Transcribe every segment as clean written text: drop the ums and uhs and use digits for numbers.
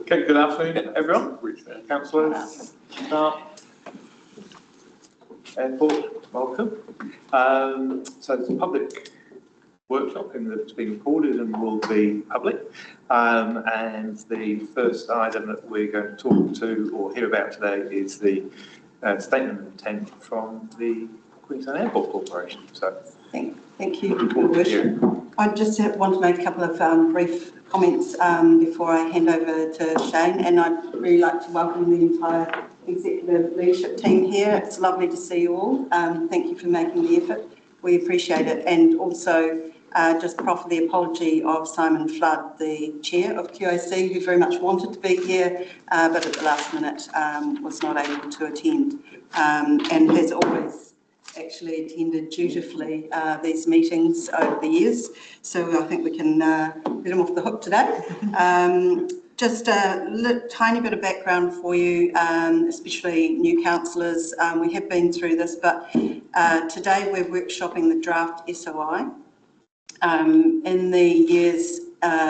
Okay, good afternoon, everyone. Councillors, staff, airport, welcome. So it's a public workshop and it's been recorded and will be public. And the first item that we're going to talk to or hear about today is the statement of intent from the Queensland Airport Corporation. So thank you, Your Worship. I just want to make a couple of brief comments before I hand over to Shane, and I'd really like to welcome the entire executive leadership team here. It's lovely to see you all. Thank you for making the effort. We appreciate it. And also just proffer the apology of Simon Flood, the chair of QAC, who very much wanted to be here, but at the last minute was not able to attend, and has always actually attended dutifully these meetings over the years. So I think we can let him off the hook today. Just a tiny bit of background for you, especially new councillors. We have been through this, but today we're workshopping the draft SOI. In the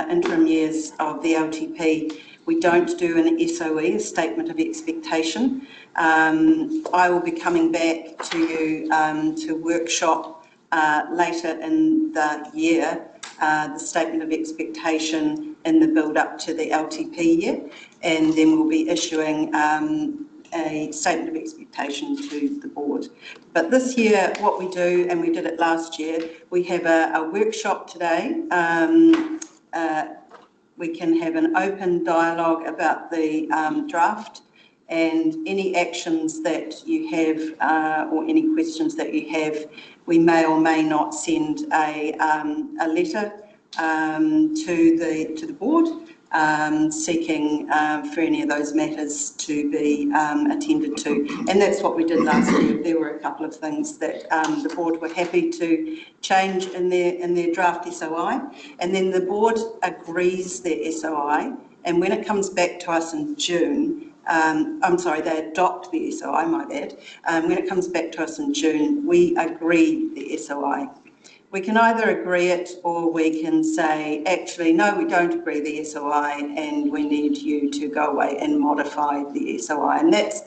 interim years of the LTP, we don't do an SOE, a statement of expectation. I will be coming back to you to workshop later in the year the statement of expectation in the build up to the LTP year, and then we'll be issuing a statement of expectation to the board. But this year, what we do, and we did it last year, we have a workshop today. We can have an open dialogue about the draft, and any actions that you have or any questions that you have, we may or may not send a letter to the board seeking for any of those matters to be attended to. And that's what we did last year. There were a couple of things that the board were happy to change in their draft SOI, and then the board agrees their SOI, and when it comes back to us in June, they adopt the SOI, my bad. When it comes back to us in June, we agree the SOI. We can either agree it or we can say, actually, no, we don't agree the SOI and we need you to go away and modify the SOI. And that's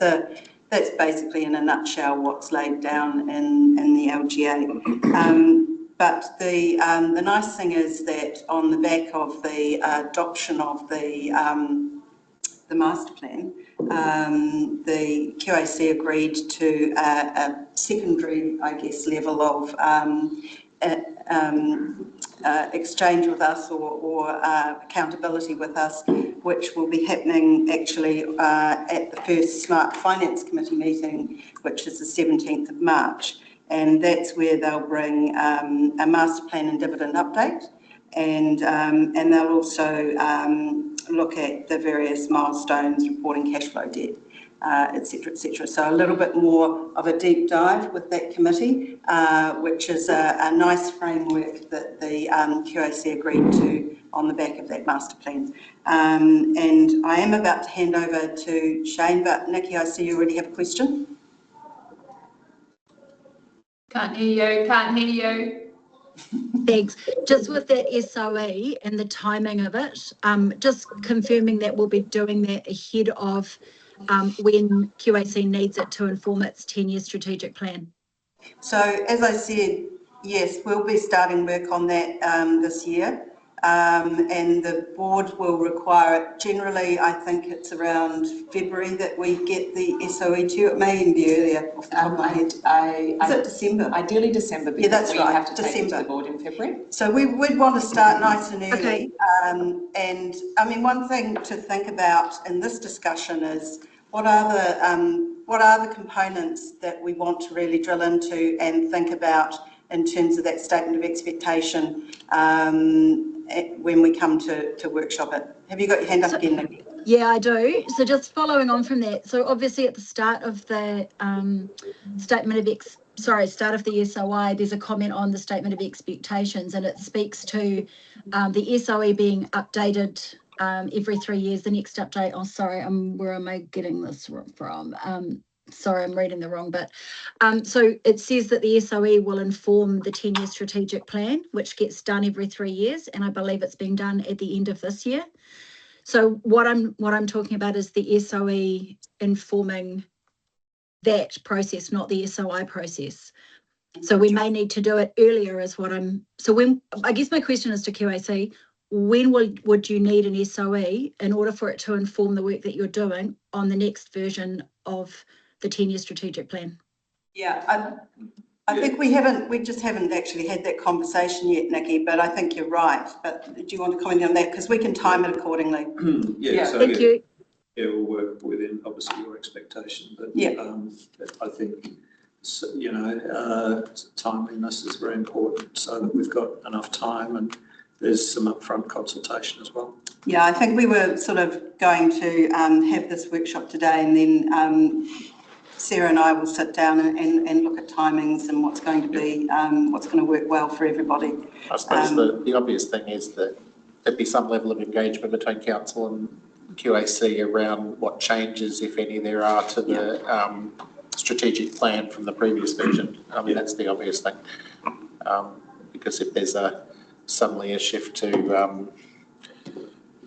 basically in a nutshell what's laid down in the LGA. But the nice thing is that on the back of the adoption of the master plan, the QAC agreed to a secondary, I guess, level of exchange with us or accountability with us, which will be happening actually at the first Smart Finance Committee meeting, which is the 17th of March. And that's where they'll bring a master plan and dividend update, and they'll also look at the various milestones, reporting cash flow debt, etc., etc. So a little bit more of a deep dive with that committee, which is a nice framework that the QAC agreed to on the back of that master plan. And I am about to hand over to Shane, but Nikki, I see you already have a question. Can't hear you. Thanks. Just with that SOE and the timing of it, just confirming that we'll be doing that ahead of when QAC needs it to inform its 10-year strategic plan. So as I said, yes, we'll be starting work on that this year, and the board will require it. Generally, I think it's around February that we get the SOE to you. It may even be earlier off the top of my head. Is it December? Ideally December, because that's we right, have to December. take it to the board in February. So we'd want to start nice and early. Okay. And I mean, one thing to think about in this discussion is what are the components that we want to really drill into and think about in terms of that statement of expectation when we come to workshop it. Have you got your hand up again, Nikki? Yeah, I do. So just following on from that, so obviously at the start of the start of the SOI, there's a comment on the statement of expectations, and it speaks to the SOE being updated every 3 years. The next update, where am I getting this from? Sorry, I'm reading the wrong bit. So it says that the SOE will inform the 10-year strategic plan, which gets done every 3 years, and I believe it's being done at the end of this year. So what I'm talking about is the SOE informing that process, not the SOI process. So we may need to do it earlier is what I guess my question is to QAC, when would you need an SOE in order for it to inform the work that you're doing on the next version of the 10-year strategic plan? Yeah, I think we just haven't actually had that conversation yet, Nikki, but I think you're right. But do you want to comment on that? Because we can time it accordingly. Thank you. Yeah, we'll work within obviously your expectation, but I think, timeliness is very important so that we've got enough time and there's some upfront consultation as well. Yeah, I think we were sort of going to have this workshop today, and then Sarah and I will sit down and look at timings and what's going to be, what's going to work well for everybody. I suppose the obvious thing is that there'd be some level of engagement between council and QAC around what changes, if any, there are to the strategic plan from the previous version. I mean, that's the obvious thing. Because if there's suddenly a shift to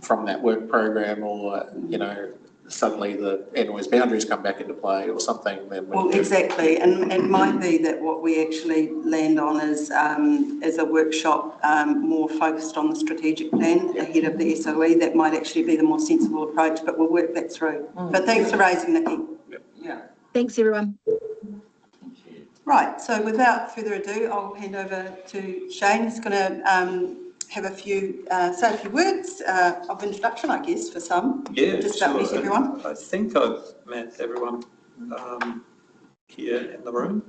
from that work program, or suddenly the NOS boundaries come back into play or something, then exactly, and it might be that what we actually land on is a workshop more focused on the strategic plan ahead of the SOE. That might actually be the more sensible approach, but we'll work that through. But thanks for raising, Nikki. Yeah. Thanks, everyone. Right, so without further ado, I'll hand over to Shane. He's going to have a few, say a few words of introduction, I guess, for some. Yeah, just about meet everyone. I think I've met everyone here in the room.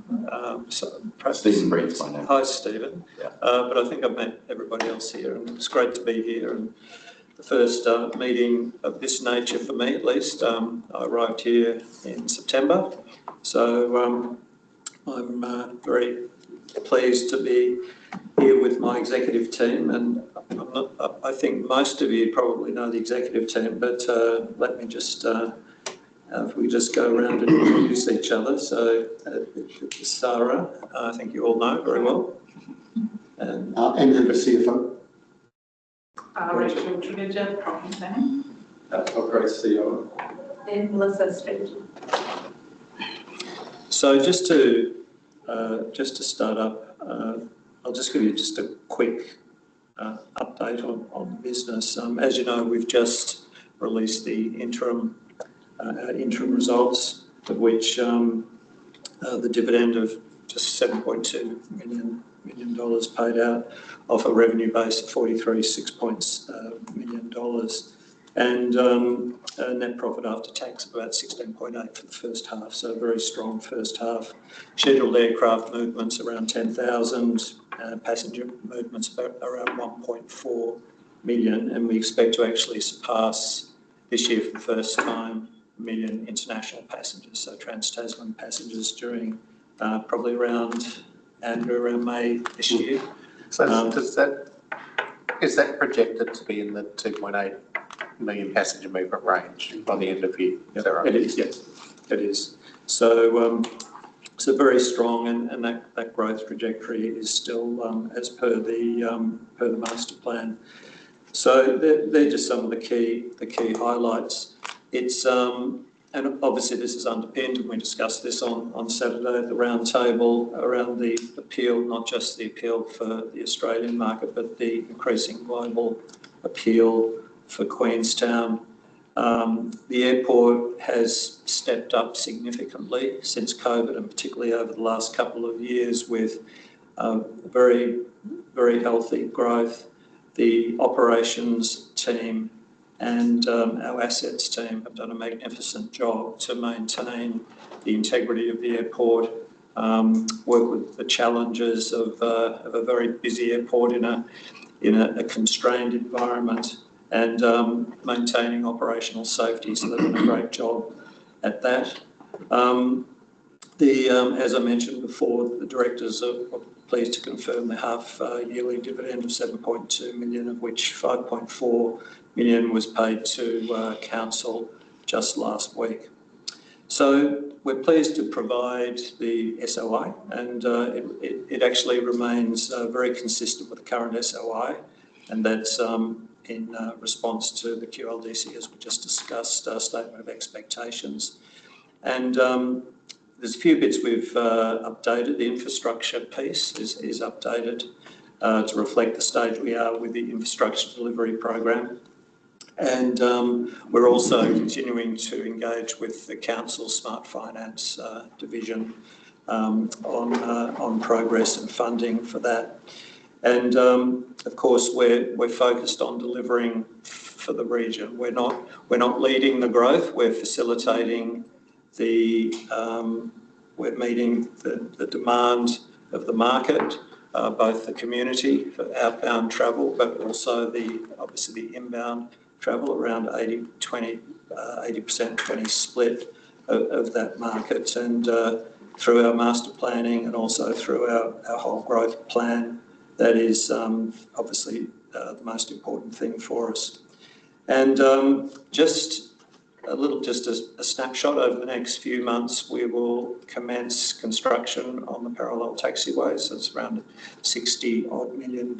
Stephen Breed's my name. Hi, Stephen. Yeah. But I think I've met everybody else here, and it's great to be here. And the first meeting of this nature for me, at least. I arrived here in September, so I'm very pleased to be here with my executive team, and I think most of you probably know the executive team, but let me just, if we just go around and introduce each other. So Sarah, I think you all know very well. And Andrew, the CFO. Rachel Tregear, property planning. Great CEO. And Melissa Strategy. So just to start up, I'll just give you just a quick update on business. As you know, we've just released the interim results, of which the dividend of just $7.2 million paid out off a revenue base of $43.6 million, and a net profit after tax of about 16.8 for the first half, so a very strong first half. Scheduled aircraft movements around 10,000, passenger movements around 1.4 million, and we expect to actually surpass this year for the first time 1 million international passengers, so trans-Tasman passengers during probably around May this year. So is that projected to be in the 2.8 million passenger movement range by the end of the year? Is that right? It is, yes, it is. So so very strong, and that growth trajectory is still as per the master plan. So they're just some of the key highlights. It's and obviously this is underpinned, and we discussed this on Saturday at the round table around the appeal, not just the appeal for the Australian market, but the increasing global appeal for Queenstown. The airport has stepped up significantly since COVID, and particularly over the last couple of years, with very, very healthy growth. The operations team and our assets team have done a magnificent job to maintain the integrity of the airport, work with the challenges of a very busy airport in a constrained environment, and maintaining operational safety. So they've done a great job at that. As I mentioned before, the directors are pleased to confirm the half-yearly dividend of 7.2 million, of which 5.4 million was paid to council just last week. So we're pleased to provide the SOI, and it actually remains very consistent with the current SOI, and that's response to the QLDC, as we just discussed, statement of expectations. And there's a few bits we've updated. The infrastructure piece is updated to reflect the stage we are with the infrastructure delivery program. And we're also continuing to engage with the Council's Smart Finance division on progress and funding for that. And of course, we're focused on delivering for the region. We're not leading the growth. We're facilitating we're meeting the demand of the market, both the community for outbound travel, but also obviously the inbound travel, around 80% 20 split of that market. And through our master planning and also through our whole growth plan, that is obviously the most important thing for us. And just a snapshot over the next few months, we will commence construction on the parallel taxiway. So it's around a $60 million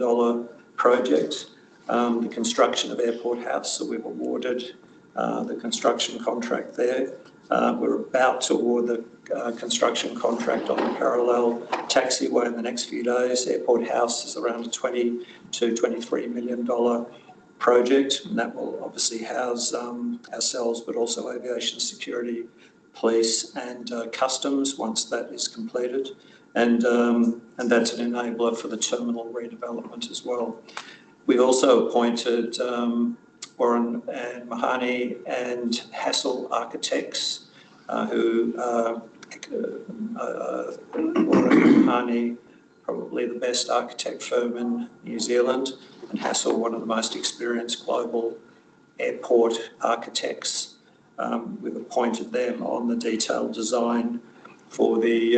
project. The construction of Airport House, so we've awarded the construction contract there. We're about to award the construction contract on the parallel taxiway in the next few days. Airport House is around a $20 to $23 million project, and that will obviously house ourselves, but also aviation security, police and customs once that is completed. And that's an enabler for the terminal redevelopment as well. We've also appointed Warren and Mahoney and Hassel Architects, who Warren and Mahoney, probably the best architect firm in New Zealand, and Hassel, one of the most experienced global airport architects. We've appointed them on the detailed design for the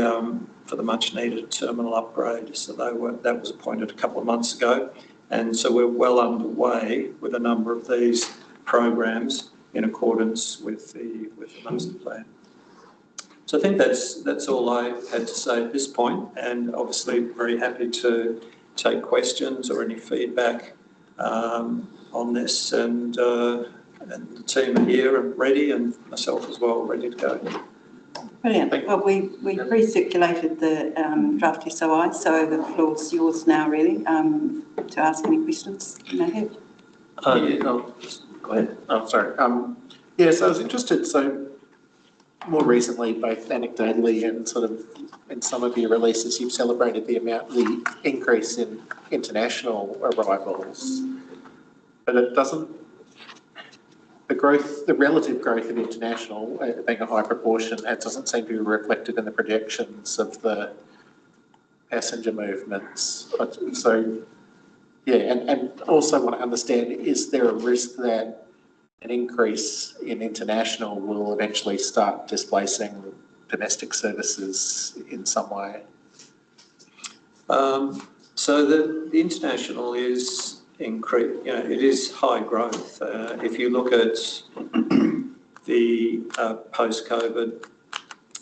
much needed terminal upgrade. So that was appointed a couple of months ago. And so we're well underway with a number of these programs in accordance with the master plan. So I think that's all I had to say at this point, and obviously very happy to take questions or any feedback on this. And the team are here and ready, and myself as well, ready to go. Brilliant. Well, we pre-circulated the draft SOI, so the floor's yours now, really, to ask any questions you may have. Go ahead. Oh, sorry. Yeah, so I was interested. So more recently, both anecdotally and sort of in some of your releases, you've celebrated the increase in international arrivals, but it doesn't. The relative growth of international, being a high proportion, it doesn't seem to be reflected in the projections of the passenger movements. So, yeah, and also want to understand, is there a risk that an increase in international will eventually start displacing domestic services in some way? So the international is it is high growth. If you look at the post-COVID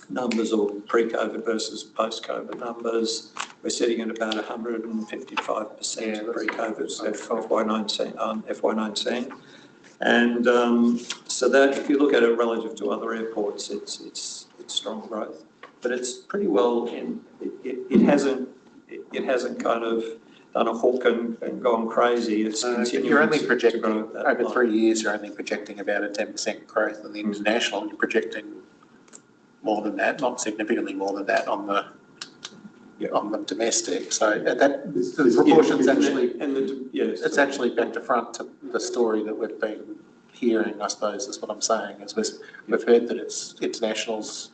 numbers or pre-COVID versus post-COVID numbers, we're sitting at about 155% of pre-COVID FY19. And so that, if you look at it relative to other airports, it's strong growth, but it's pretty well it hasn't kind of done a hook and gone crazy. It's continuing. You're only projecting over 3 years. You're only projecting about a 10% growth in the international. You're projecting more than that, not significantly more than that on the domestic. So that the proportions it's actually back to front to the story that we've been hearing. I suppose is what I'm saying. Is we've heard that it's internationals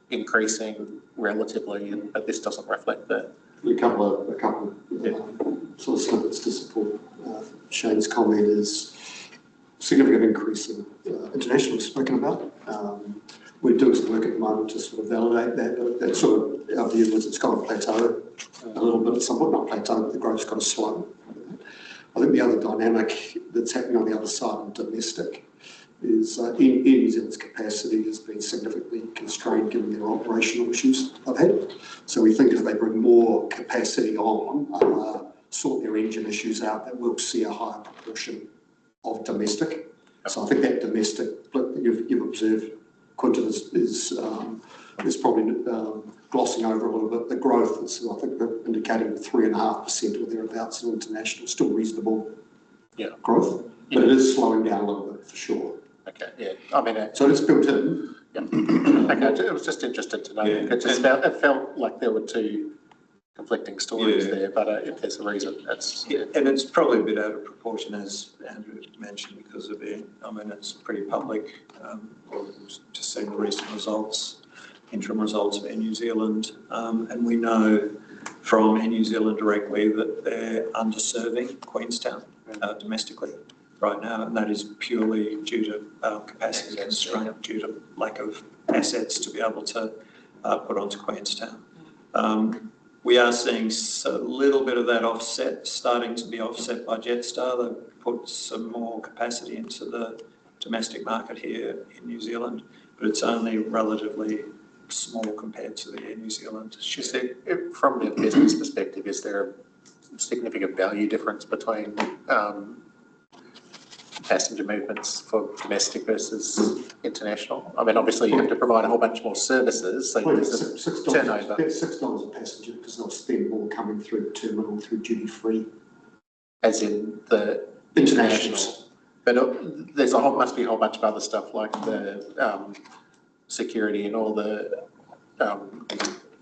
increasing relatively, but this doesn't reflect that. A couple sort of snippets to support Shane's comment is significant increase in international we've spoken about. We're doing some work at the moment to sort of validate that, but that sort of, our view is it's got to plateau a little bit at some point, not plateau, but the growth's got to slow. I think the other dynamic that's happening on the other side of domestic is Air New Zealand's capacity has been significantly constrained given their operational issues they've had. So we think if they bring more capacity on, sort their engine issues out, that we'll see a higher proportion of domestic. So I think that domestic split that you've observed, Quinton, is probably glossing over a little bit. The growth is, I think, they're indicating 3.5% or thereabouts in international, still reasonable growth, but it is slowing down a little bit for sure. Okay, yeah. I mean, So it's built in. yeah. Okay, I was just interested to know. It felt like there were two conflicting stories there, but if there's a reason, that's... Yeah, and it's probably a bit out of proportion, as Andrew mentioned, because of it's pretty public. We've just seen the recent results, interim results of Air New Zealand, and we know from Air New Zealand directly that they're underserving Queenstown domestically right now, and that is purely due to capacity constraint, due to lack of assets to be able to put onto Queenstown. We are seeing a little bit of that offset, starting to be offset by Jetstar. They've put some more capacity into the domestic market here in New Zealand, but it's only relatively small compared to the Air New Zealand share. From a business perspective, is there a significant value difference between passenger movements for domestic versus international? I mean, obviously you have to provide a whole bunch more services, so there's a turnover. $6 a passenger because they'll spend more coming through the terminal through duty free. As in the Internationals. But there's must be a whole bunch of other stuff like the security and all the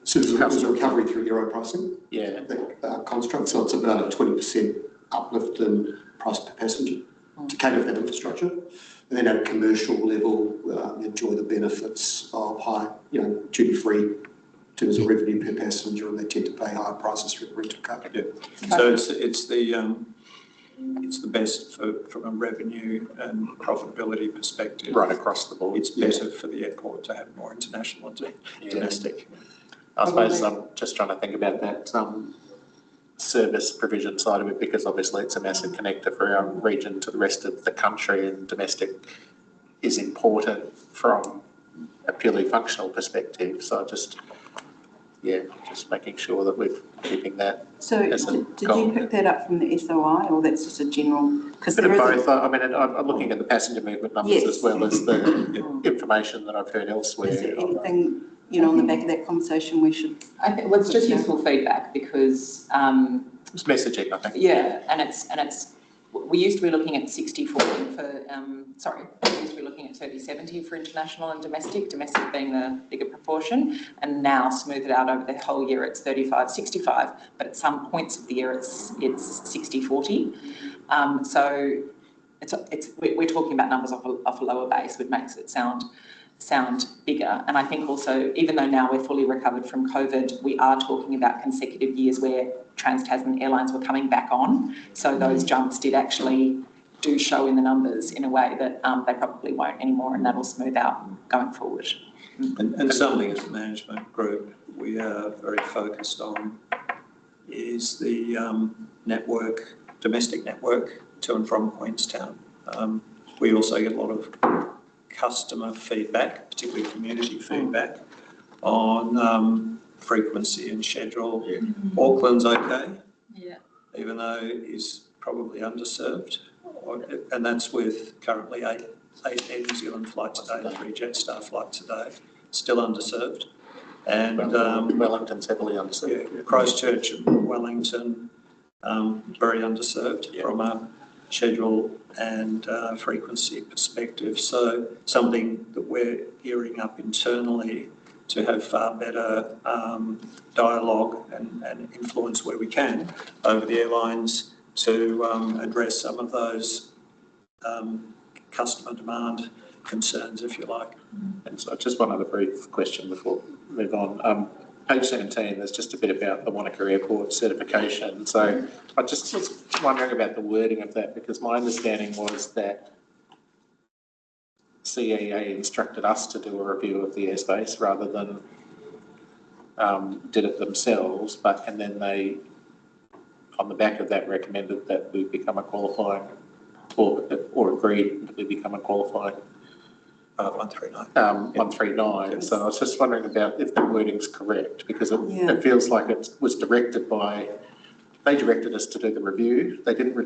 So there's a recovery through euro pricing. Yeah. The construct, so it's about a 20% uplift in price per passenger to cater for that infrastructure. And then at a commercial level, enjoy the benefits of high, duty free in terms of revenue per passenger, and they tend to pay higher prices for rental car. Yeah. So it's the best from a revenue and profitability perspective. Right across the board. It's better for the airport to have more international than domestic. I suppose I'm just trying to think about that service provision side of it, because obviously it's a massive connector for our region to the rest of the country, and domestic is important from a purely functional perspective. So just making sure that we're keeping that. So did you pick that up from the SOI, or that's just a general? Because bit of both. I mean, I'm looking at the passenger movement numbers as well as the information that I've heard elsewhere. Is there anything, on the back of that conversation we should? I think it's just useful feedback because It's messaging, I think. yeah, and it's we used to be looking at 60-40 for we used to be looking at 30-70 for international and domestic being the bigger proportion, and now smooth it out over the whole year it's 35-65, but at some points of the year it's 60-40. So we're talking about numbers off a lower base, which makes it sound bigger. And I think also, even though now we're fully recovered from COVID, we are talking about consecutive years where Trans-Tasman Airlines were coming back on. So those jumps do show in the numbers in a way that they probably won't anymore, and that'll smooth out going forward. And something as a management group we are very focused on is the domestic network to and from Queenstown. We also get a lot of customer feedback, particularly community feedback, on frequency and schedule. Auckland's okay, even though it's probably underserved, and that's with currently eight Air New Zealand flights a day, 3 Jetstar flights a day, still underserved. And Wellington's heavily underserved. Yeah, Christchurch and Wellington, very underserved from a schedule and frequency perspective. So something that we're gearing up internally to have far better dialogue and influence where we can over the airlines to address some of those customer demand concerns, if you like. And so just one other brief question before we move on. Page 17, there's just a bit about the Wanaka Airport certification. So I just was wondering about the wording of that, because my understanding was that CAA instructed us to do a review of the airspace rather than did it themselves, and then they, on the back of that, recommended that we become a qualifying, or agreed that we become a qualifying 139. 139. So I was just wondering about if the wording's correct, because it feels like it was directed by they directed us to do the review. They didn't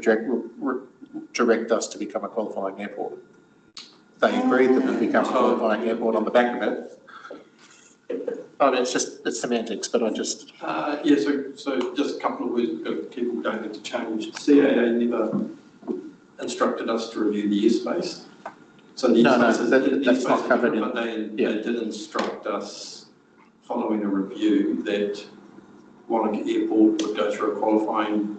direct us to become a qualifying airport. They agreed that we become a qualifying airport on the back of it. I mean, it's semantics, but I just... Yeah, so just a couple of words, people don't need to change. CAA never instructed us to review the airspace. So the that's not covered in... But they did instruct us, following a review, that Wānaka Airport would go through a qualifying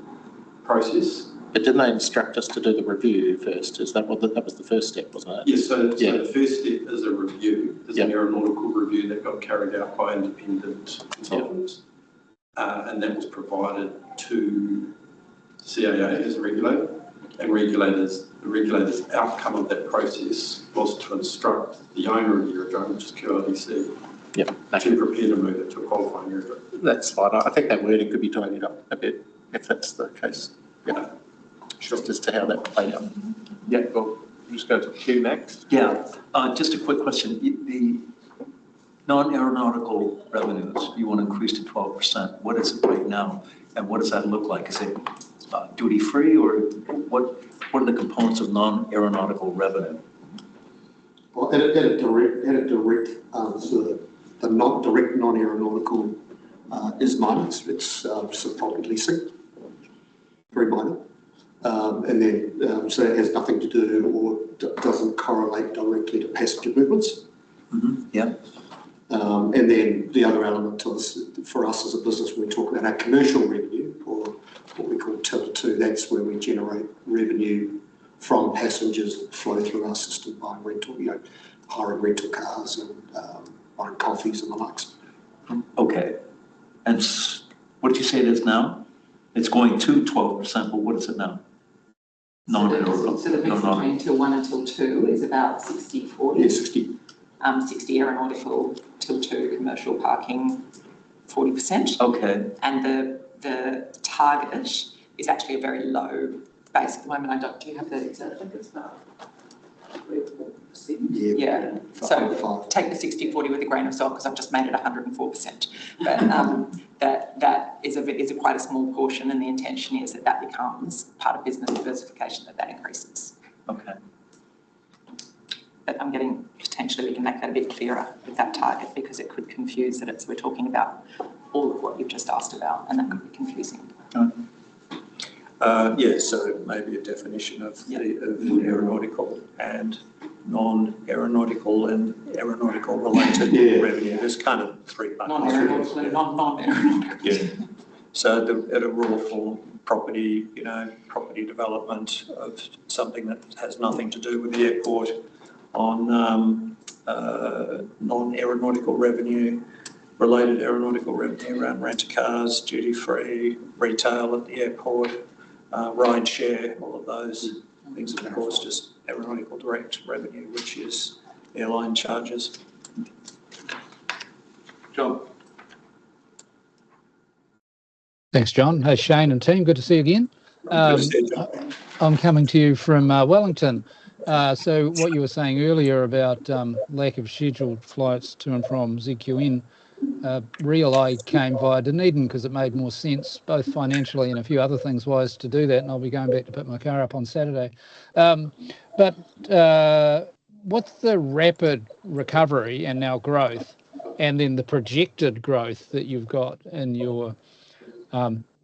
process. But didn't they instruct us to do the review first? Is that that was the first step, wasn't it? Yes, so the first step is a review. There's an aeronautical review that got carried out by independent consultants, and that was provided to CAA as a regulator. And the regulator's outcome of that process was to instruct the owner of the aerodrome, which is QRDC, to prepare to move it to a qualifying aerodrome. That's fine. I think that wording could be tidied up a bit if that's the case. Yeah. Just as to how that played out. Yeah, well, we'll just go to Q next. Yeah, just a quick question. The non-aeronautical revenues, you want to increase to 12%. What is it right now? And what does that look like? Is it duty-free, or what are the components of non-aeronautical revenue? Well, at a direct answer, the not direct non-aeronautical is minor. It's just property leasing, very minor. And then, so it has nothing to do or doesn't correlate directly to passenger movements. Mm-hmm. Yeah. And then the other element to us, for us as a business, when we talk about our commercial revenue, or what we call Tier 2, that's where we generate revenue from passengers that flow through our system buying rental, hiring rental cars and buying coffees and the likes. Okay. And what did you say it is now? It's going to 12%, but what is it now? Non-aeronautical. So the mix between Till 1 and Till 2 is about 60-40. Yeah, 60. 60 aeronautical, Till 2 commercial parking, 40%. Okay. And the target is actually a very low base at the moment. Do you have the exact figures? Yeah. So take the 60-40 with a grain of salt, because I've just made it 104%. But that is quite a small portion, and the intention is that becomes part of business diversification, that increases. Okay. But I'm getting, potentially we can make that a bit clearer with that target, because it could confuse that we're talking about all of what you've just asked about, and that could be confusing. So maybe a definition of the aeronautical and non-aeronautical and aeronautical related revenue. There's kind of three buckets. Non-aeronautical and non-aeronautical. Yeah. So at a raw form, property development of something that has nothing to do with the airport, on non-aeronautical revenue, related aeronautical revenue around rent-a-cars, duty-free, retail at the airport, ride share, all of those things, of course, just aeronautical direct revenue, which is airline charges. John. Thanks, John. Hey, Shane and team, good to see you again. Good to see you, John. I'm coming to you from Wellington. So what you were saying earlier about lack of scheduled flights to and from ZQN, I came via Dunedin because it made more sense, both financially and a few other things wise, to do that, and I'll be going back to pick my car up on Saturday. But what's the rapid recovery and now growth, and then the projected growth that you've got in your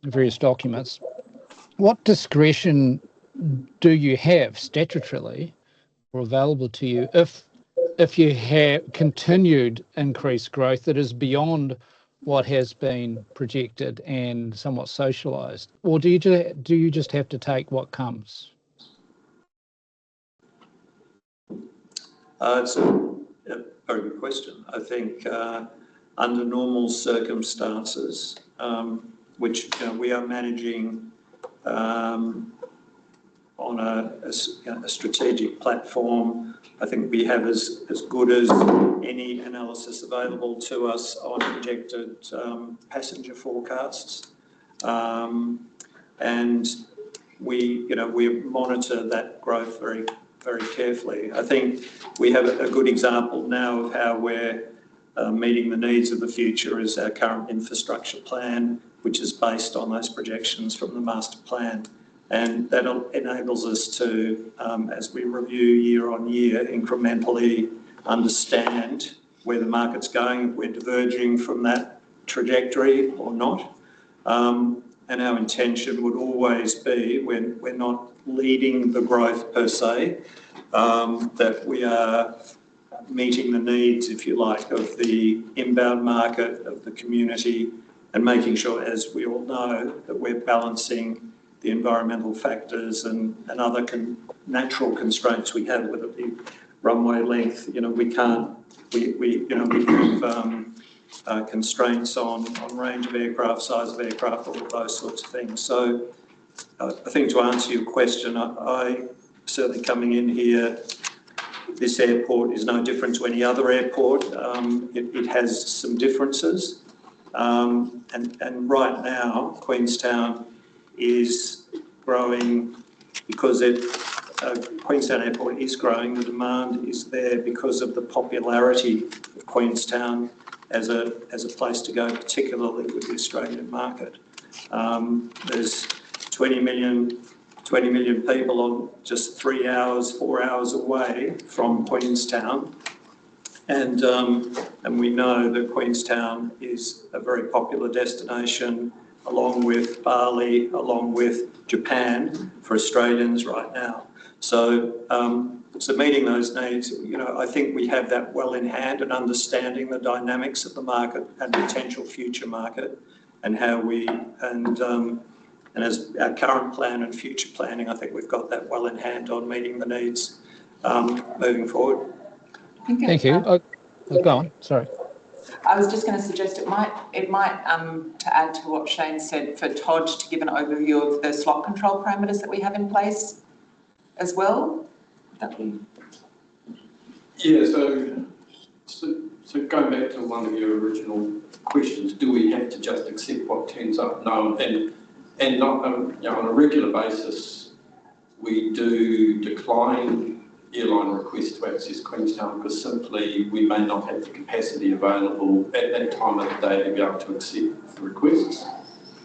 various documents? What discretion do you have statutorily or available to you if you have continued increased growth that is beyond what has been projected and somewhat socialised, or do you just have to take what comes? It's a very good question. I think under normal circumstances, which we are managing on a strategic platform, I think we have as good as any analysis available to us on projected passenger forecasts, and we monitor that growth very, very carefully. I think we have a good example now of how we're meeting the needs of the future is our current infrastructure plan, which is based on those projections from the master plan. And that enables us to, as we review year on year, incrementally understand where the market's going, if we're diverging from that trajectory or not. And our intention would always be, when we're not leading the growth per se, that we are meeting the needs, if you like, of the inbound market, of the community, and making sure, as we all know, that we're balancing the environmental factors and other natural constraints we have, whether it be runway length. We can't, we have constraints on range of aircraft, size of aircraft, all of those sorts of things. So I think, to answer your question, I certainly coming in here, this airport is no different to any other airport. It has some differences. And right now, Queenstown is growing because Queenstown Airport is growing. The demand is there because of the popularity of Queenstown as a place to go, particularly with the Australian market. There's 20 million people on just 3 hours, 4 hours away from Queenstown. And we know that Queenstown is a very popular destination, along with Bali, along with Japan, for Australians right now. So, so meeting those needs, I think we have that well in hand, and understanding the dynamics of the market and potential future market, and how we, and as our current plan and future planning, I think we've got that well in hand on meeting the needs moving forward. Thank you. Go on, sorry. I was just going to suggest it might to add to what Shane said, for Todd to give an overview of the slot control parameters that we have in place as well. Yeah, so going back to one of your original questions, do we have to just accept what turns up? No, and not, on a regular basis, we do decline airline requests to access Queenstown because simply we may not have the capacity available at that time of the day to be able to accept the requests.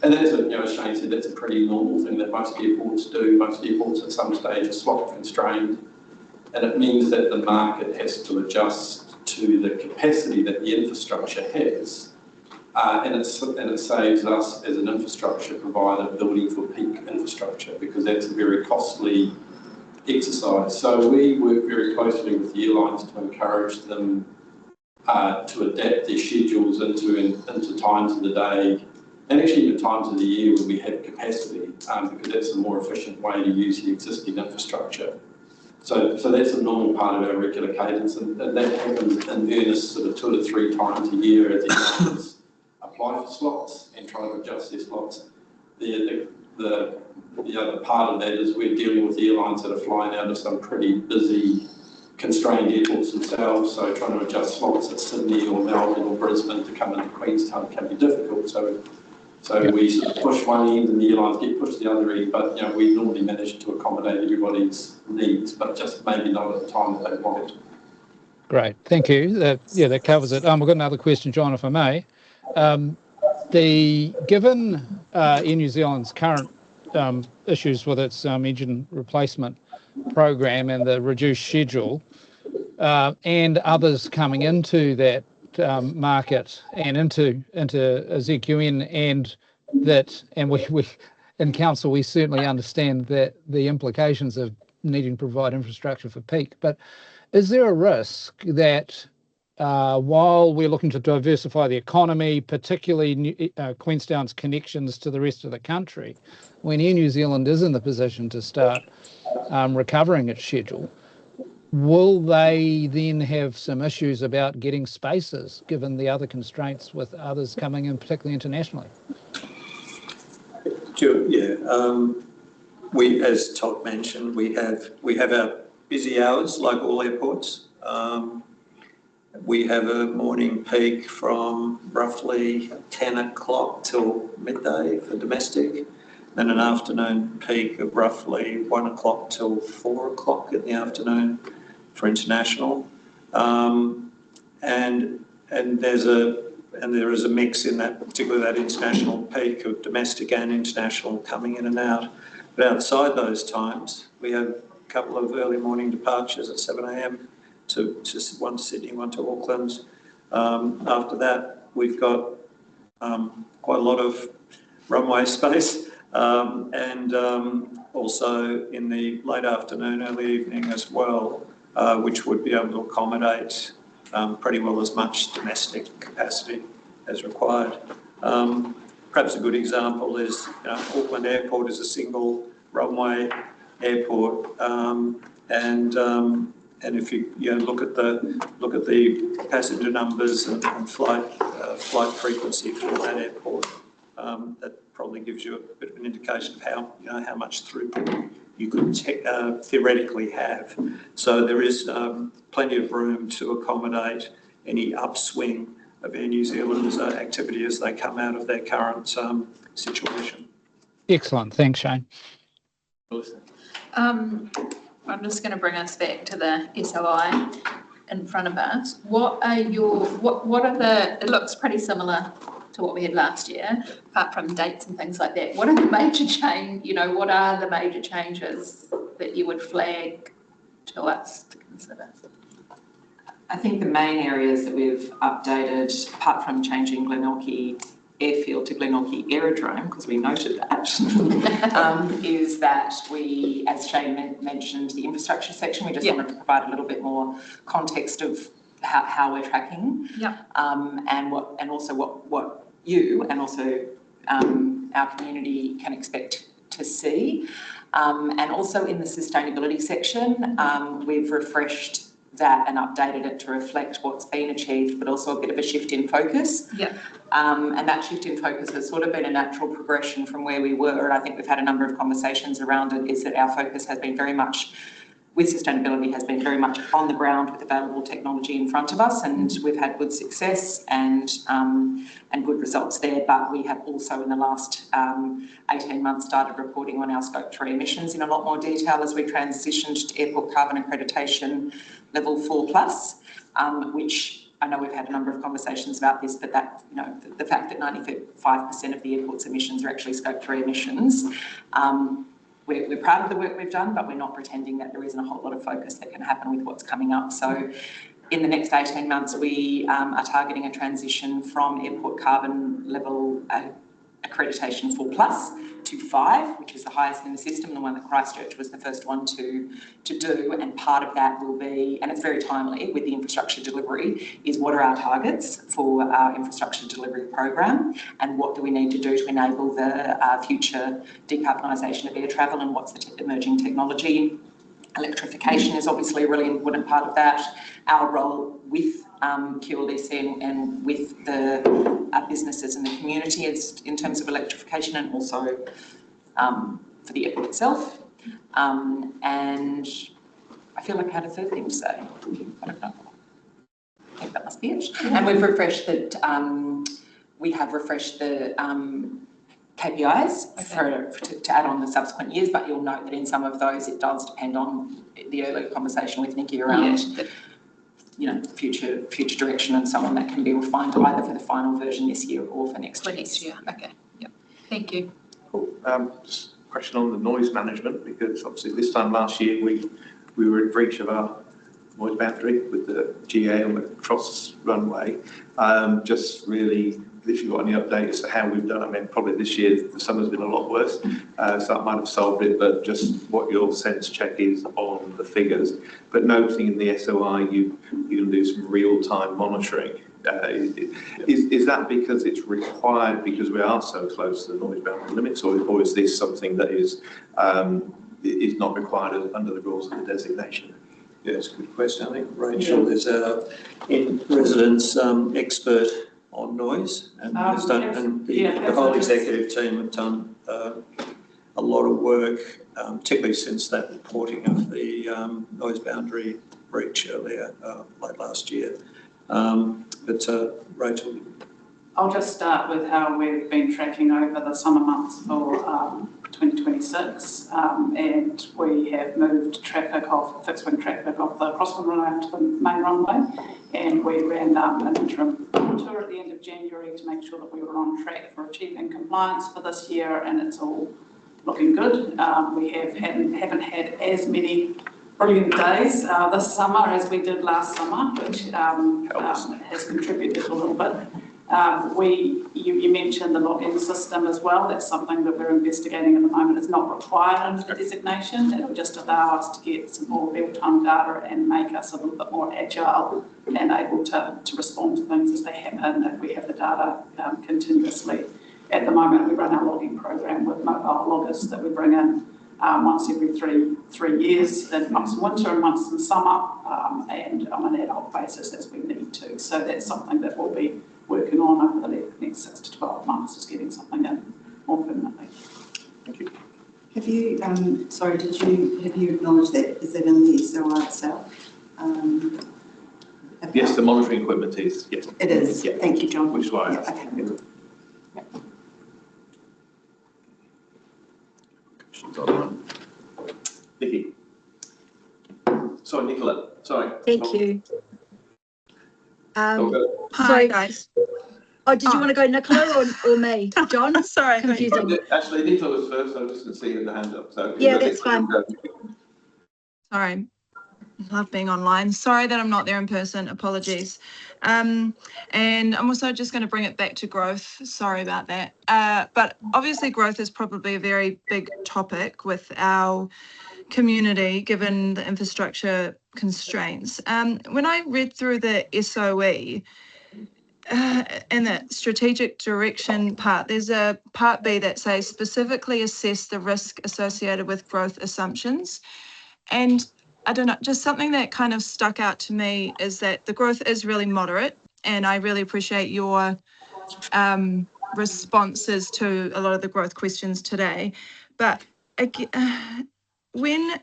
And that's, as Shane said, that's a pretty normal thing that most airports do. Most airports at some stage are slot constrained, and it means that the market has to adjust to the capacity that the infrastructure has. And it saves us as an infrastructure provider building for peak infrastructure, because that's a very costly exercise. So we work very closely with the airlines to encourage them to adapt their schedules into times of the day, and actually even times of the year when we have capacity, because that's a more efficient way to use the existing infrastructure. So that's a normal part of our regular cadence, and that happens in earnest sort of 2 to 3 times a year as the airlines apply for slots and try to adjust their slots. The other part of that is we're dealing with airlines that are flying out of some pretty busy, constrained airports themselves, so trying to adjust slots at Sydney or Melbourne or Brisbane to come into Queenstown can be difficult. So we sort of push one end and the airlines get pushed the other end, but we normally manage to accommodate everybody's needs, but just maybe not at the time that they want it. Great, thank you. That covers it. We've got another question, John, if I may. Given Air New Zealand's current issues with its engine replacement program and the reduced schedule, and others coming into that market and into ZQN, and we in council we certainly understand that the implications of needing to provide infrastructure for peak. But is there a risk that while we're looking to diversify the economy, particularly Queenstown's connections to the rest of the country, when Air New Zealand is in the position to start recovering its schedule, will they then have some issues about getting spaces, given the other constraints with others coming in, particularly internationally? Sure, yeah. We, as Todd mentioned, we have our busy hours like all airports. We have a morning peak from roughly 10 o'clock till midday for domestic, and an afternoon peak of roughly 1 o'clock till 4 o'clock in the afternoon for international. And there's there is a mix in that, particularly that international peak of domestic and international coming in and out. But outside those times, we have a couple of early morning departures at 7 a.m. to one to Sydney, one to Auckland. After that, we've got quite a lot of runway space, and also in the late afternoon, early evening as well, which would be able to accommodate pretty well as much domestic capacity as required. Perhaps a good example is Auckland Airport is a single runway airport, and if you look at the passenger numbers and flight frequency for that airport, that probably gives you a bit of an indication of how much throughput you could theoretically have. So there is plenty of room to accommodate any upswing of Air New Zealand's activity as they come out of their current situation. Excellent. Thanks, Shane. I'm just going to bring us back to the SOI in front of us. What are it looks pretty similar to what we had last year, apart from dates and things like that. What are the major changes that you would flag to us to consider? I think the main areas that we've updated, apart from changing Glenorchy Airfield to Glenorchy Aerodrome, because we noted that, is that we, as Shane mentioned, the infrastructure section, we just wanted to provide a little bit more context of how we're tracking, and also what you and also our community can expect to see. And also in the sustainability section, we've refreshed that and updated it to reflect what's been achieved, but also a bit of a shift in focus. And that shift in focus has sort of been a natural progression from where we were, and I think we've had a number of conversations around it, is that our focus has been very much, with sustainability, has been very much on the ground with available technology in front of us, and we've had good success and good results there. But we have also in the last 18 months started reporting on our Scope 3 emissions in a lot more detail as we transitioned to Airport Carbon Accreditation Level 4+, which I know we've had a number of conversations about this, but that, the fact that 95% of the airport's emissions are actually Scope 3 emissions, we're proud of the work we've done, but we're not pretending that there isn't a whole lot of focus that can happen with what's coming up. So in the next 18 months, we are targeting a transition from Airport Carbon Level Accreditation 4+ to 5, which is the highest in the system, the one that Christchurch was the first one to do. And part of that will be, and it's very timely with the infrastructure delivery, is what are our targets for our infrastructure delivery program, and what do we need to do to enable the future decarbonisation of air travel, and what's the emerging technology. Electrification is obviously a really important part of that. Our role with QLDC and with the businesses and the community is in terms of electrification, and also for the airport itself. And I feel like I had a third thing to say. I don't know. I think that must be it. And we've refreshed that. We have refreshed the KPIs to add on the subsequent years, but you'll note that in some of those it does depend on the earlier conversation with Nikki around future direction and so on, that can be refined either for the final version this year or for next year. Okay, thank you. Cool. Just a question on the noise management, because obviously this time last year we were in breach of our noise boundary with the GA on the cross runway. Just really, if you've got any update as to how we've done, I mean, probably this year the summer's been a lot worse, so that might have solved it, but just what your sense check is on the figures. But noting in the SOI you can do some real-time monitoring. Is that because it's required because we are so close to the noise boundary limits, or is this something that is not required under the rules of the designation? Yeah, it's a good question. I think Rachel is our in-residence expert on noise, and has done, and the whole executive team have done a lot of work, particularly since that reporting of the noise boundary breach earlier, late last year. But Rachel. I'll just start with how we've been tracking over the summer months for 2026, and we have moved fixed wing traffic off the crosswind runway to the main runway, and we ran an interim tour at the end of January to make sure that we were on track for achieving compliance for this year, and it's all looking good. We haven't had as many brilliant days this summer as we did last summer, which has contributed a little bit. You mentioned the login system as well. That's something that we're investigating at the moment. It's not required under the designation. It'll just allow us to get some more real-time data and make us a little bit more agile and able to respond to things as they happen if we have the data continuously. At the moment, we run our logging program with mobile loggers that we bring in once every three years, once in winter and once in summer, and on an ad hoc basis as we need to. So that's something that we'll be working on over the next 6 to 12 months, is getting something in more permanently. Thank you. Have you, have you acknowledged that? Is that in the SOI itself? Yes, the monitoring equipment is, yes. It is. Yeah. Thank you, John. Which is why I asked. Okay. Questions online? Nikki. Sorry, Nicola. Sorry. Thank you. Hi, Sorry. guys. Oh, did you want to go, Nicola, or me? John? Sorry. Confusing. Actually, Nicola was first. I just didn't see the hand up. So Yeah, that's fine. Sorry. Love being online. Sorry that I'm not there in person. Apologies. And I'm also just going to bring it back to growth. Sorry about that. But obviously growth is probably a very big topic with our community, given the infrastructure constraints. When I read through the SOE and the strategic direction part, there's a part B that says specifically assess the risk associated with growth assumptions. And I don't know, just something that kind of stuck out to me is that the growth is really moderate, and I really appreciate your responses to a lot of the growth questions today. But when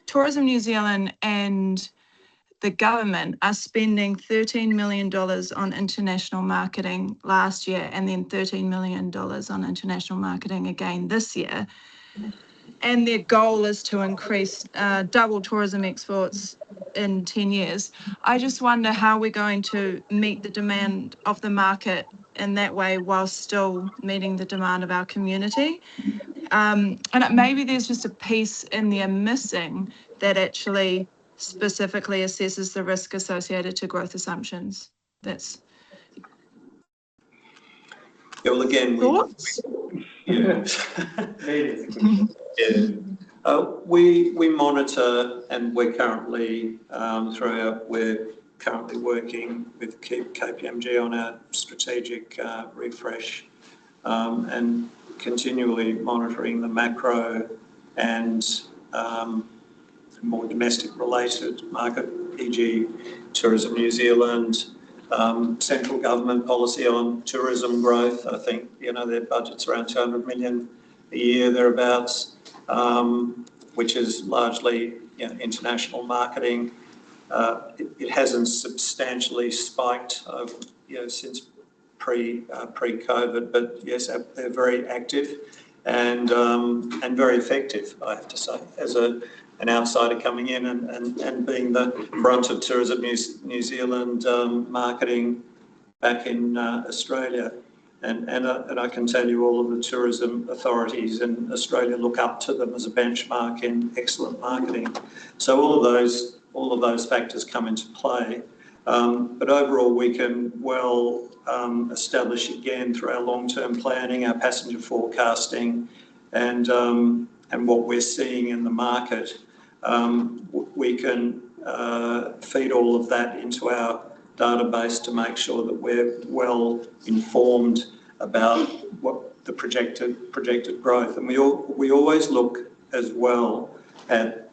Tourism New Zealand and the government are spending $13 million on international marketing last year and then $13 million on international marketing again this year, and their goal is to increase double tourism exports in 10 years, I just wonder how we're going to meet the demand of the market in that way while still meeting the demand of our community. And maybe there's just a piece in there missing that actually specifically assesses the risk associated to growth assumptions. That's... Yeah, well, again, thoughts? We monitor, and we're currently we're currently working with KPMG on our strategic refresh, and continually monitoring the macro and more domestic related market, e.g. Tourism New Zealand, central government policy on tourism growth. I think, their budget's around 200 million a year, thereabouts, which is largely international marketing. It hasn't substantially spiked since pre-COVID, but yes, they're very active and very effective, I have to say, as an outsider coming in and being the brunt of Tourism New Zealand marketing back in Australia. And I can tell you all of the tourism authorities in Australia look up to them as a benchmark in excellent marketing. So all of those factors come into play. But overall, we can well establish again through our long-term planning, our passenger forecasting, and what we're seeing in the market. We can feed all of that into our database to make sure that we're well informed about what the projected growth. And we always look as well at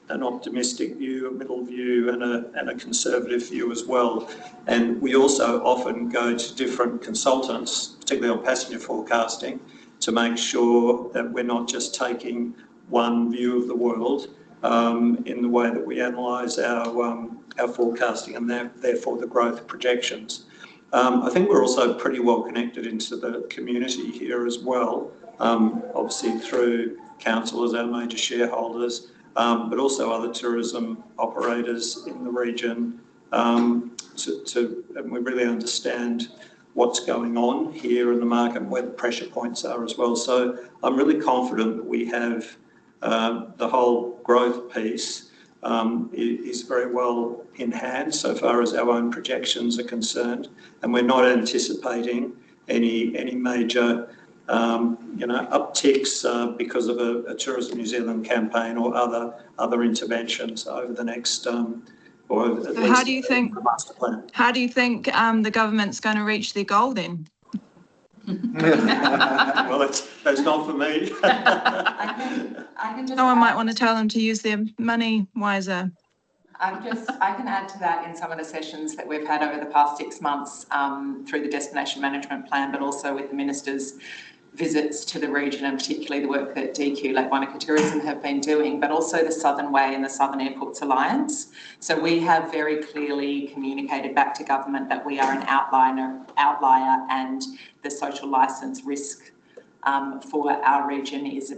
an optimistic view, a middle view, and a conservative view as well. And we also often go to different consultants, particularly on passenger forecasting, to make sure that we're not just taking one view of the world in the way that we analyse our forecasting and therefore the growth projections. I think we're also pretty well connected into the community here as well. obviously through council as our major shareholders, but also other tourism operators in the region, and we really understand what's going on here in the market and where the pressure points are as well. So I'm really confident that we have the whole growth piece is very well in hand so far as our own projections are concerned, and we're not anticipating any major upticks because of a Tourism New Zealand campaign or other interventions over the next or at least how do you think the master plan. How do you think the government's going to reach their goal then? Well, that's not for me. I can just Someone might want to tell them to use their money wiser. I can add to that in some of the sessions that we've had over the past 6 months through the Destination Management Plan, but also with the Minister's visits to the region, and particularly the work that DQ, Lake Wanaka Tourism, have been doing, but also the Southern Way and the Southern Airports Alliance. So we have very clearly communicated back to government that we are an outlier, and the social licence risk for our region is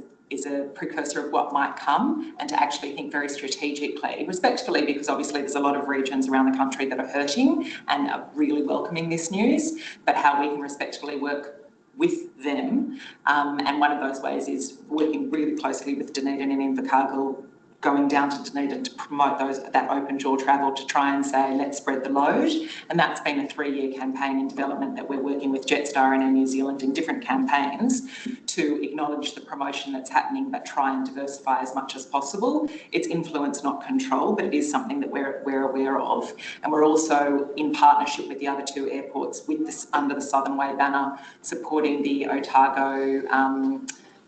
a precursor of what might come, and to actually think very strategically, respectfully, because obviously there's a lot of regions around the country that are hurting and are really welcoming this news, but how we can respectfully work with them. And one of those ways is working really closely with Dunedin and Invercargill, going down to Dunedin to promote that open jaw travel, to try and say, let's spread the load. And that's been a 3-year campaign in development that we're working with Jetstar and Air New Zealand in different campaigns to acknowledge the promotion that's happening, but try and diversify as much as possible. It's influence, not control, but it is something that we're aware of. And we're also in partnership with the other 2 airports with this under the Southern Way banner, supporting the Otago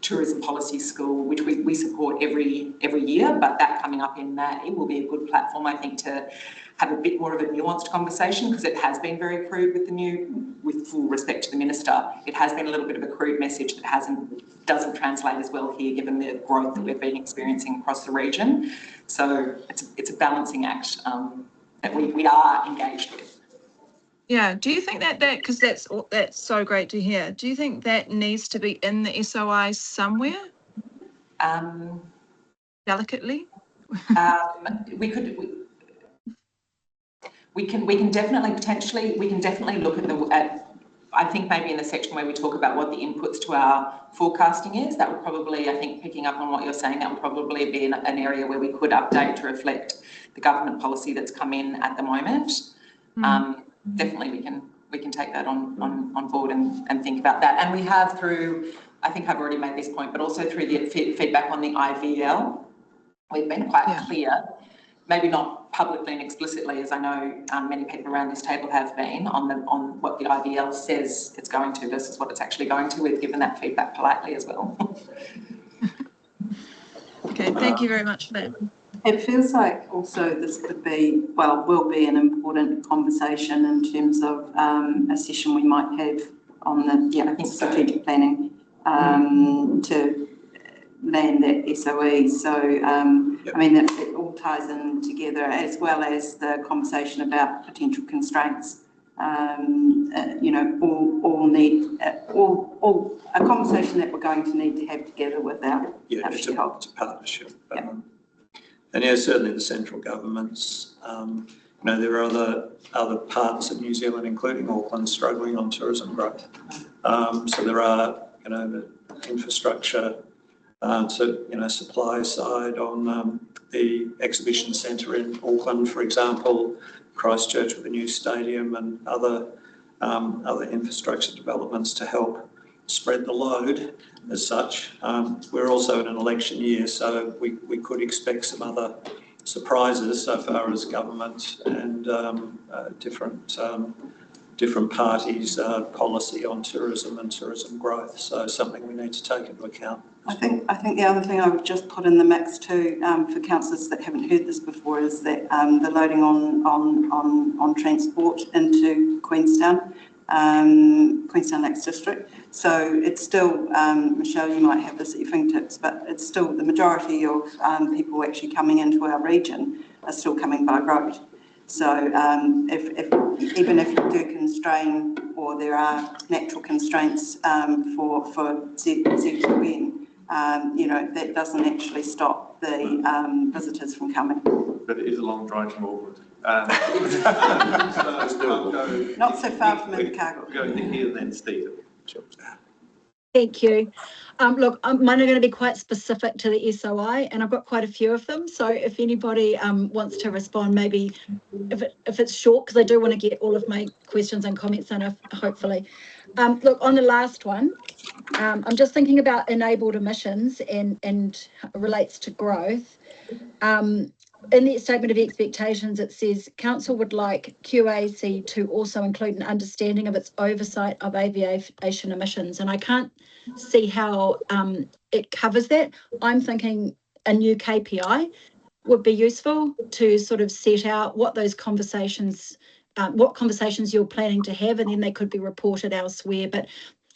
Tourism Policy School, which we support every year, but that coming up in May will be a good platform, I think, to have a bit more of a nuanced conversation, because it has been very crude with full respect to the Minister, it has been a little bit of a crude message that doesn't translate as well here, given the growth that we've been experiencing across the region. So it's a balancing act that we are engaged with. Yeah, do you think that because that's so great to hear, do you think that needs to be in the SOI somewhere? Delicately? We can definitely look at I think maybe in the section where we talk about what the inputs to our forecasting is, that would probably, I think, picking up on what you're saying, that would probably be an area where we could update to reflect the government policy that's come in at the moment. Definitely we can take that on board and think about that. And we have through, I think I've already made this point, but also through the feedback on the IVL, we've been quite clear, maybe not publicly and explicitly, as I know many people around this table have been, on what the IVL says it's going to versus what it's actually going to. We've given that feedback politely as well. Okay, thank you very much for that. It feels like also this could be, will be an important conversation in terms of a session we might have on the strategic planning to land that SOE. So, I mean, it all ties in together, as well as the conversation about potential constraints. You know, all a conversation that we're going to need to have together with our it's a partnership. And yeah, certainly the central governments, you know, there are other parts of New Zealand, including Auckland, struggling on tourism growth. So there are, you know, the infrastructure, so, you know, supply side on the exhibition centre in Auckland, for example, Christchurch with a new stadium and other infrastructure developments to help spread the load as such. We're also in an election year, so we could expect some other surprises so far as government and different parties' policy on tourism and tourism growth. So something we need to take into account. I think the other thing I would just put in the mix too, for councillors that haven't heard this before, is that the loading on transport into Queenstown Lakes District. So it's still, Michelle, you might have this at your fingertips, but it's still the majority of people actually coming into our region are still coming by road. So even if you do constrain, or there are natural constraints for ZQN, that doesn't actually stop the visitors from coming. But it is a long drive from Auckland. Not so far from Invercargill. We'll go Nikki and then Stephen. Thank you. Look, mine are going to be quite specific to the SOI, and I've got quite a few of them. So if anybody wants to respond, maybe if it's short, because I do want to get all of my questions and comments in, hopefully. Look, on the last one, I'm just thinking about enabled emissions and relates to growth. In the statement of expectations, it says council would like QAC to also include an understanding of its oversight of aviation emissions, and I can't see how it covers that. I'm thinking a new KPI would be useful to sort of set out what those conversations, what conversations you're planning to have, and then they could be reported elsewhere. But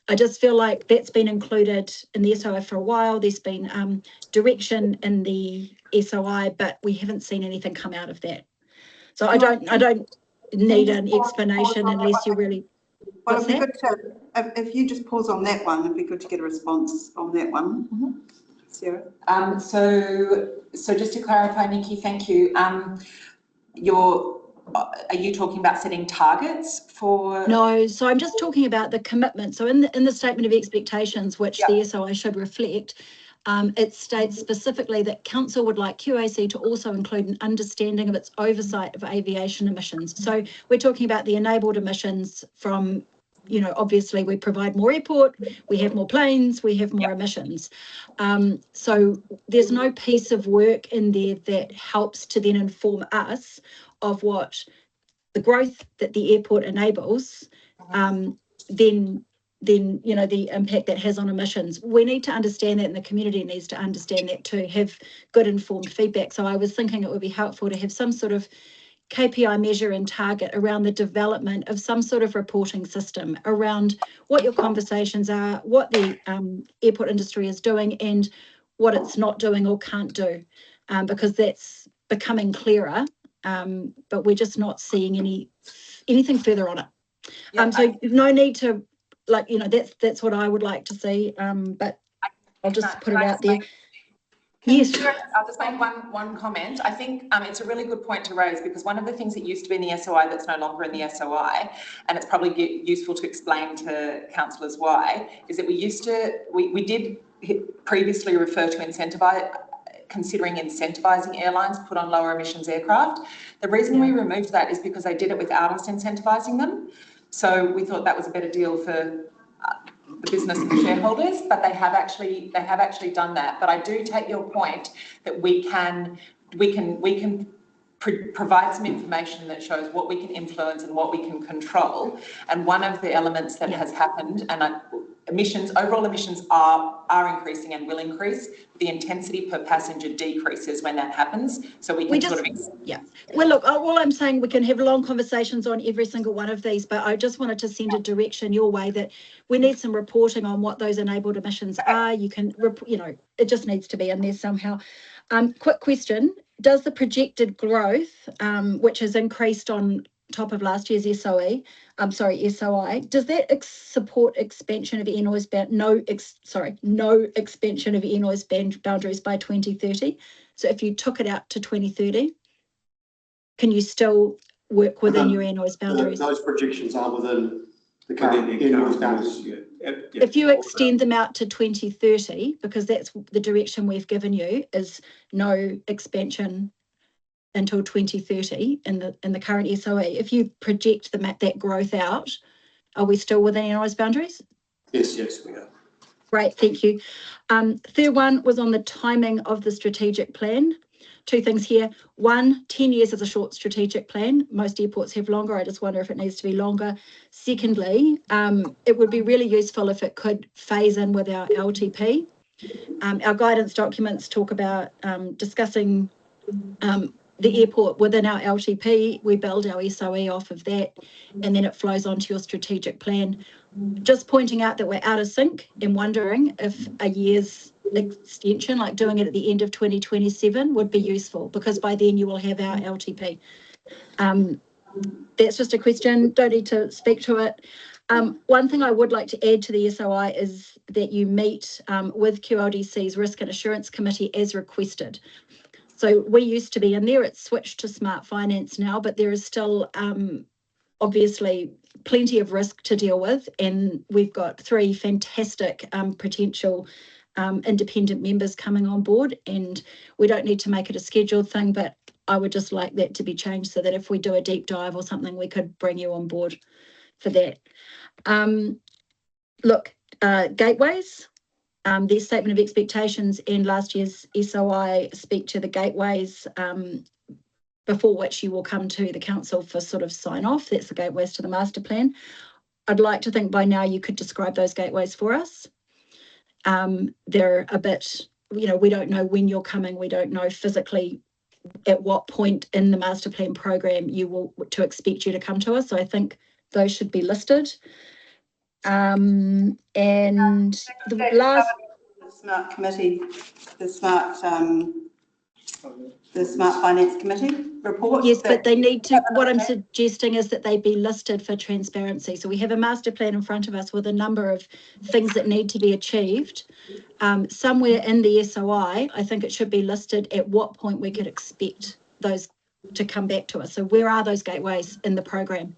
I just feel like that's been included in the SOI for a while. There's been direction in the SOI, but we haven't seen anything come out of that. So I don't need an explanation unless you really. Well, it'd be good to, if you just pause on that one, it'd be good to get a response on that one. Mm-hmm. Sarah? So just to clarify, Nikki, thank you. Are you talking about setting targets for? No, so I'm just talking about the commitment. So in the statement of expectations, which the SOI should reflect, it states specifically that council would like QAC to also include an understanding of its oversight of aviation emissions. So we're talking about the enabled emissions from, obviously we provide more airport, we have more planes, we have more emissions. So there's no piece of work in there that helps to then inform us of what the growth that the airport enables, then the impact that has on emissions. We need to understand that, and the community needs to understand that to have good informed feedback. So I was thinking it would be helpful to have some sort of KPI measure and target around the development of some sort of reporting system around what your conversations are, what the airport industry is doing, and what it's not doing or can't do, because that's becoming clearer. But we're just not seeing anything further on it. So no need to, that's what I would like to see. But I'll just put it out there. Yes. I'll just make one comment. I think it's a really good point to raise, because one of the things that used to be in the SOI that's no longer in the SOI, and it's probably useful to explain to councillors why, is that we did previously refer to considering incentivising airlines to put on lower emissions aircraft. The reason we removed that is because they did it without us incentivising them. So we thought that was a better deal for the business and the shareholders, but they have actually done that. But I do take your point that we can provide some information that shows what we can influence and what we can control. And one of the elements that has happened, and overall emissions are increasing and will increase. The intensity per passenger decreases when that happens. So we can Well, look, all I'm saying, we can have long conversations on every single one of these, but I just wanted to send a direction your way that we need some reporting on what those enabled emissions are. You can, it just needs to be in there somehow. Quick question. Does the projected growth, which has increased on top of last year's SOI, does that support expansion of ENOI's no expansion of ENOI's boundaries by 2030? So if you took it out to 2030, can you still work within your ENOI's boundaries? Those projections are within the current ENOI's boundaries. If you extend them out to 2030, because that's the direction we've given you, is no expansion until 2030 in the current SOE. If you project that growth out, are we still within ENOI's boundaries? Yes, we are. Great, thank you. Third one was on the timing of the strategic plan. Two things here. One, 10 years is a short strategic plan. Most airports have longer. I just wonder if it needs to be longer. Secondly, it would be really useful if it could phase in with our LTP. Our guidance documents talk about discussing the airport within our LTP. We build our SOE off of that, and then it flows onto your strategic plan. Just pointing out that we're out of sync and wondering if a year's extension, like doing it at the end of 2027, would be useful, because by then you will have our LTP. That's just a question, don't need to speak to it. One thing I would like to add to the SOI is that you meet with QLDC's Risk and Assurance Committee as requested. So we used to be in there, it's switched to Smart Finance now, but there is still obviously plenty of risk to deal with, and we've got 3 fantastic potential independent members coming on board, and we don't need to make it a scheduled thing, but I would just like that to be changed so that if we do a deep dive or something, we could bring you on board for that. Look, gateways, their statement of expectations and last year's SOI speak to the gateways before which you will come to the council for sort of sign off. That's the gateways to the master plan. I'd like to think by now you could describe those gateways for us. They're a bit, you know, we don't know when you're coming. We don't know physically at what point in the master plan program to expect you to come to us. So I think those should be listed. And the last... The Smart Committee, the Smart Finance Committee report. Yes, but they need to, what I'm suggesting is that they be listed for transparency. So we have a master plan in front of us with a number of things that need to be achieved. Somewhere in the SOI, I think it should be listed at what point we could expect those to come back to us. So where are those gateways in the program?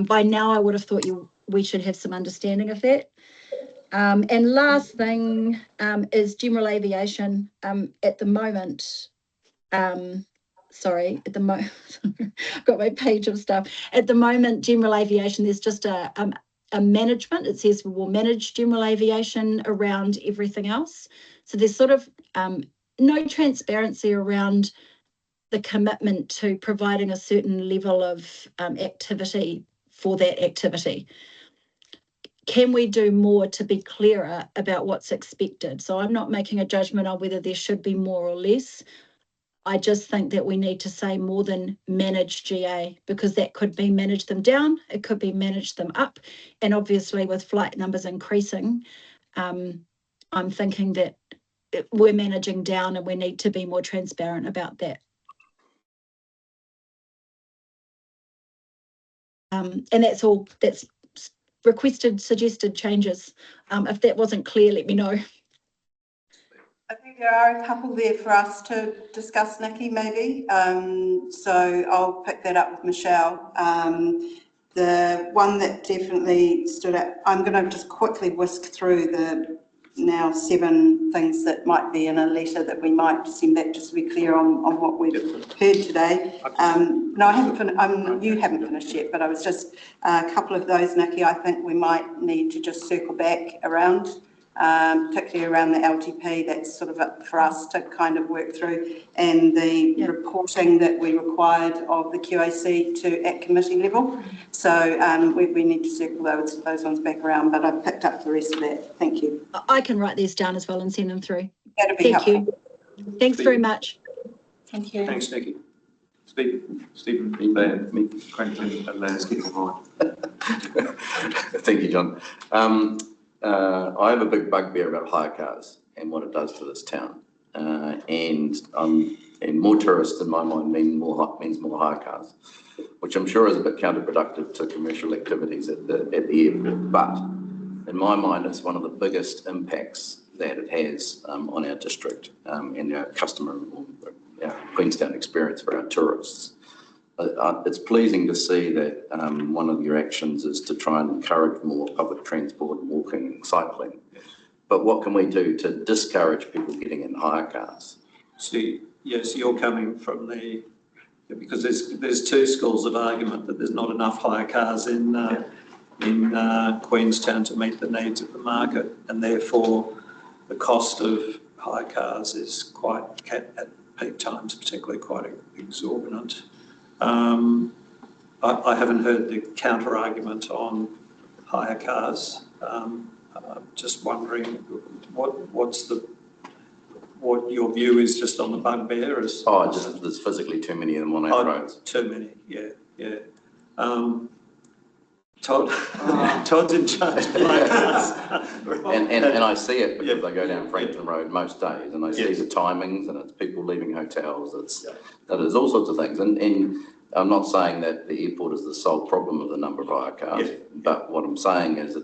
By now, I would have thought we should have some understanding of that. And last thing is general aviation. At the moment, sorry, at the moment, I've got my page of stuff. At the moment, general aviation, there's just a management. It says we will manage general aviation around everything else. So there's sort of no transparency around the commitment to providing a certain level of activity for that activity. Can we do more to be clearer about what's expected? So I'm not making a judgment on whether there should be more or less. I just think that we need to say more than manage GA, because that could be manage them down, it could be manage them up. And obviously with flight numbers increasing, I'm thinking that we're managing down and we need to be more transparent about that. And that's all, that's requested, suggested changes. If that wasn't clear, let me know. I think there are a couple there for us to discuss, Nikki, maybe. So I'll pick that up with Michelle. The one that definitely stood out, I'm going to just quickly whisk through the now 7 things that might be in a letter that we might send back, just to be clear on what we've heard today. No, I haven't you haven't finished yet, but I was just a couple of those, Nikki, I think we might need to just circle back around, particularly around the LTP. That's sort of up for us to kind of work through, and the reporting that we required of the QAC to at committee level. So we need to circle those ones back around, but I've picked up the rest of that. Thank you. I can write these down as well and send them through. That'd be helpful. You. Thanks very much. Thank you. Thanks, Nikki. Stephen, Quentin, and landscape board. Thank you, John. I have a big bugbear about hire cars and what it does to this town. And more tourists in my mind means more hire cars, which I'm sure is a bit counterproductive to commercial activities at the airport. But in my mind, it's one of the biggest impacts that it has on our district and our customer, our Queenstown experience for our tourists. It's pleasing to see that one of your actions is to try and encourage more public transport, walking and cycling. But what can we do to discourage people getting in hire cars? See, yes, you're coming from the, because there's 2 schools of argument that there's not enough hire cars in Queenstown to meet the needs of the market, and therefore the cost of hire cars is quite, at peak times particularly, quite exorbitant. I haven't heard the counter argument on hire cars. I'm just wondering what your view is just on the bugbear. Just there's physically too many of them on our roads. Too many, yeah. Todd's in charge of hire cars. and I see it because I go down Franklin Road most days, and I see the timings, and it's people leaving hotels. There's all sorts of things, and I'm not saying that the airport is the sole problem of the number of hire cars, but what I'm saying is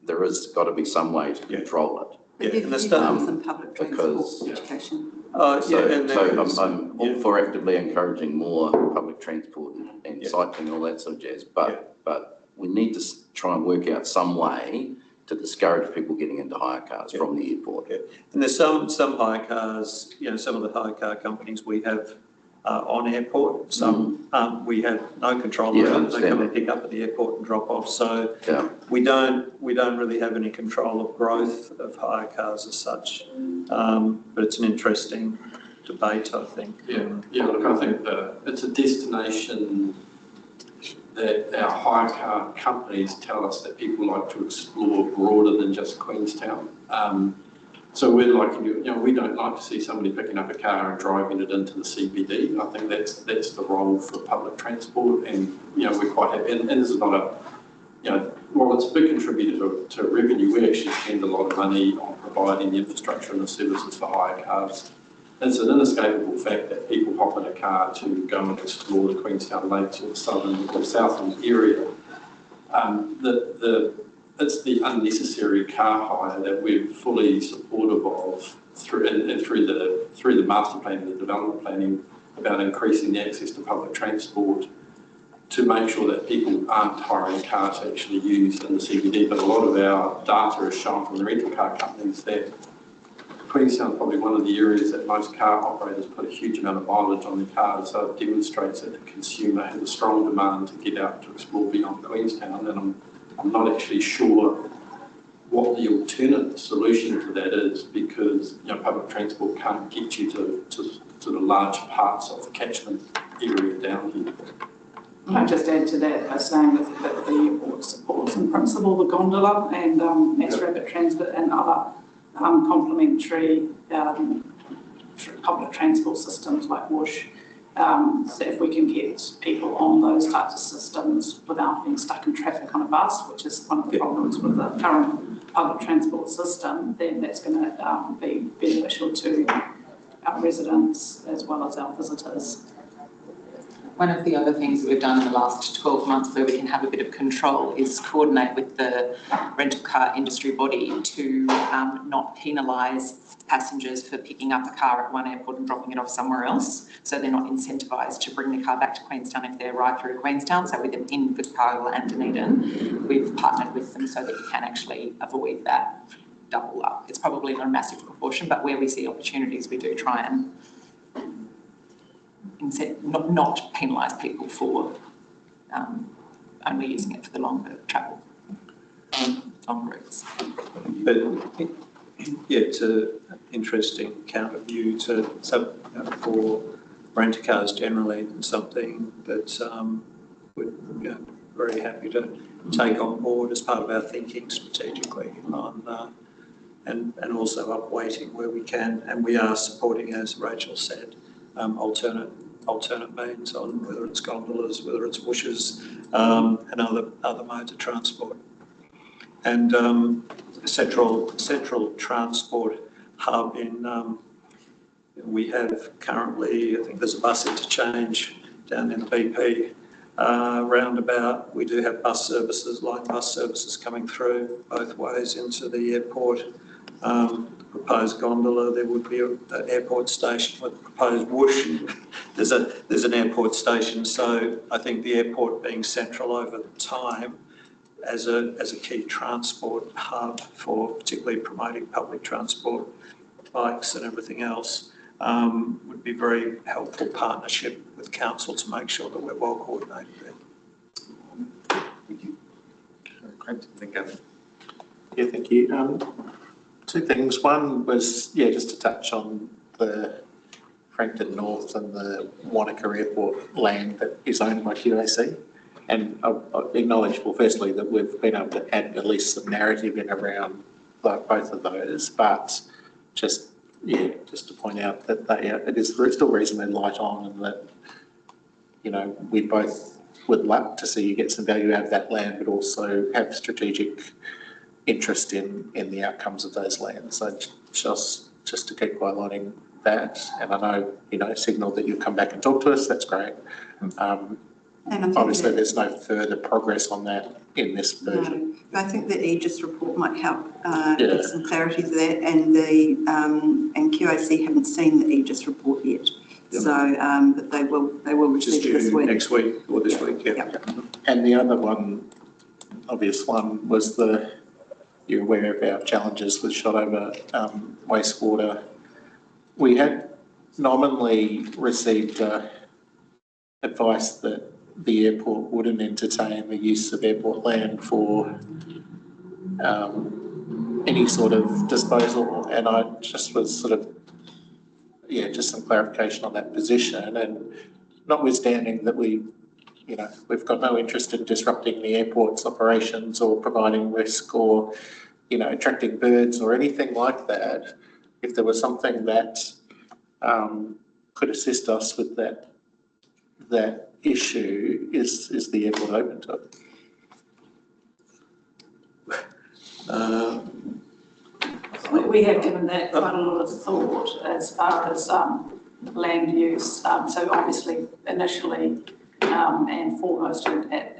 there has got to be some way to control it. Yeah, and there's some public transport education. I'm all for actively encouraging more public transport and cycling and all that sort of jazz, but we need to try and work out some way to discourage people getting into hire cars from the airport. And there's some hire cars, some of the hire car companies we have on airport, some we have no control over. They come and pick up at the airport and drop off. So we don't really have any control of growth of hire cars as such. But it's an interesting debate, I think. Look, I think it's a destination that our hire car companies tell us that people like to explore broader than just Queenstown. So we're like, we don't like to see somebody picking up a car and driving it into the CBD. I think that's the role for public transport, and we're quite happy. And this is not while it's a big contributor to revenue, we actually spend a lot of money on providing the infrastructure and the services for hire cars. It's an inescapable fact that people hop in a car to go and explore the Queenstown Lakes or the southern or southern area. It's the unnecessary car hire that we're fully supportive of through the master plan and the development planning about increasing the access to public transport to make sure that people aren't hiring cars to actually use in the CBD. But a lot of our data has shown from the rental car companies that Queenstown is probably one of the areas that most car operators put a huge amount of mileage on their cars, so it demonstrates that the consumer has a strong demand to get out to explore beyond Queenstown, and I'm not actually sure what the alternate solution to that is, because public transport can't get you to sort of large parts of the catchment area down here. I'd just add to that by saying that the airport supports in principle the gondola and mass rapid transit and other complementary public transport systems like Whoosh. So if we can get people on those types of systems without being stuck in traffic on a bus, which is one of the problems with the current public transport system, then that's going to be beneficial to our residents as well as our visitors. One of the other things that we've done in the last 12 months where we can have a bit of control is coordinate with the rental car industry body to not penalise passengers for picking up a car at one airport and dropping it off somewhere else. So they're not incentivised to bring the car back to Queenstown if they arrive through Queenstown. So within Invercargill and Dunedin, we've partnered with them so that you can actually avoid that double up. It's probably not a massive proportion, but where we see opportunities, we do try and not penalise people for only using it for the longer travel, long routes. But it's an interesting counter view to for rental cars generally, something that we're very happy to take on board as part of our thinking strategically on and also up-weighting where we can, and we are supporting, as Rachel said, alternate means on whether it's gondolas, whether it's Whooshes, and other modes of transport. And central transport hub in we have currently, I think there's a bus interchange down in the BP roundabout. We do have bus services, line bus services coming through both ways into the airport. Proposed gondola, there would be an airport station with proposed Whoosh. There's an airport station, so I think the airport being central over time as a key transport hub for particularly promoting public transport, bikes and everything else, would be very helpful partnership with council to make sure that we're well coordinated there. Thank you. Great, thank you. Yeah, thank you. Two things. One was, just to touch on the Frankton North and the Wanaka Airport land that is owned by QAC. And I acknowledge, well, firstly, that we've been able to add at least some narrative in around both of those, but just to point out that it is still reasonably light on, and that, we both would love to see you get some value out of that land, but also have strategic interest in the outcomes of those lands. So just to keep highlighting that. And I know, signalled that you'll come back and talk to us. That's great. And I think Obviously, there's no further progress on that in this version. No, I think the Aegis report might help Yeah. give some clarity to that, and and QAC haven't seen the Aegis report yet. Yeah. So, but they will Which is receive this due week. next week or this week, yeah. And the other one, obvious one, was you're aware of our challenges with Shotover wastewater. We had nominally received advice that the airport wouldn't entertain the use of airport land for any sort of disposal, and I just was just some clarification on that position. And notwithstanding that we've got no interest in disrupting the airport's operations or providing risk or, attracting birds or anything like that, if there was something that could assist us with that issue, is the airport open to it? We have given that quite a lot of thought as far as land use. So obviously, initially and foremost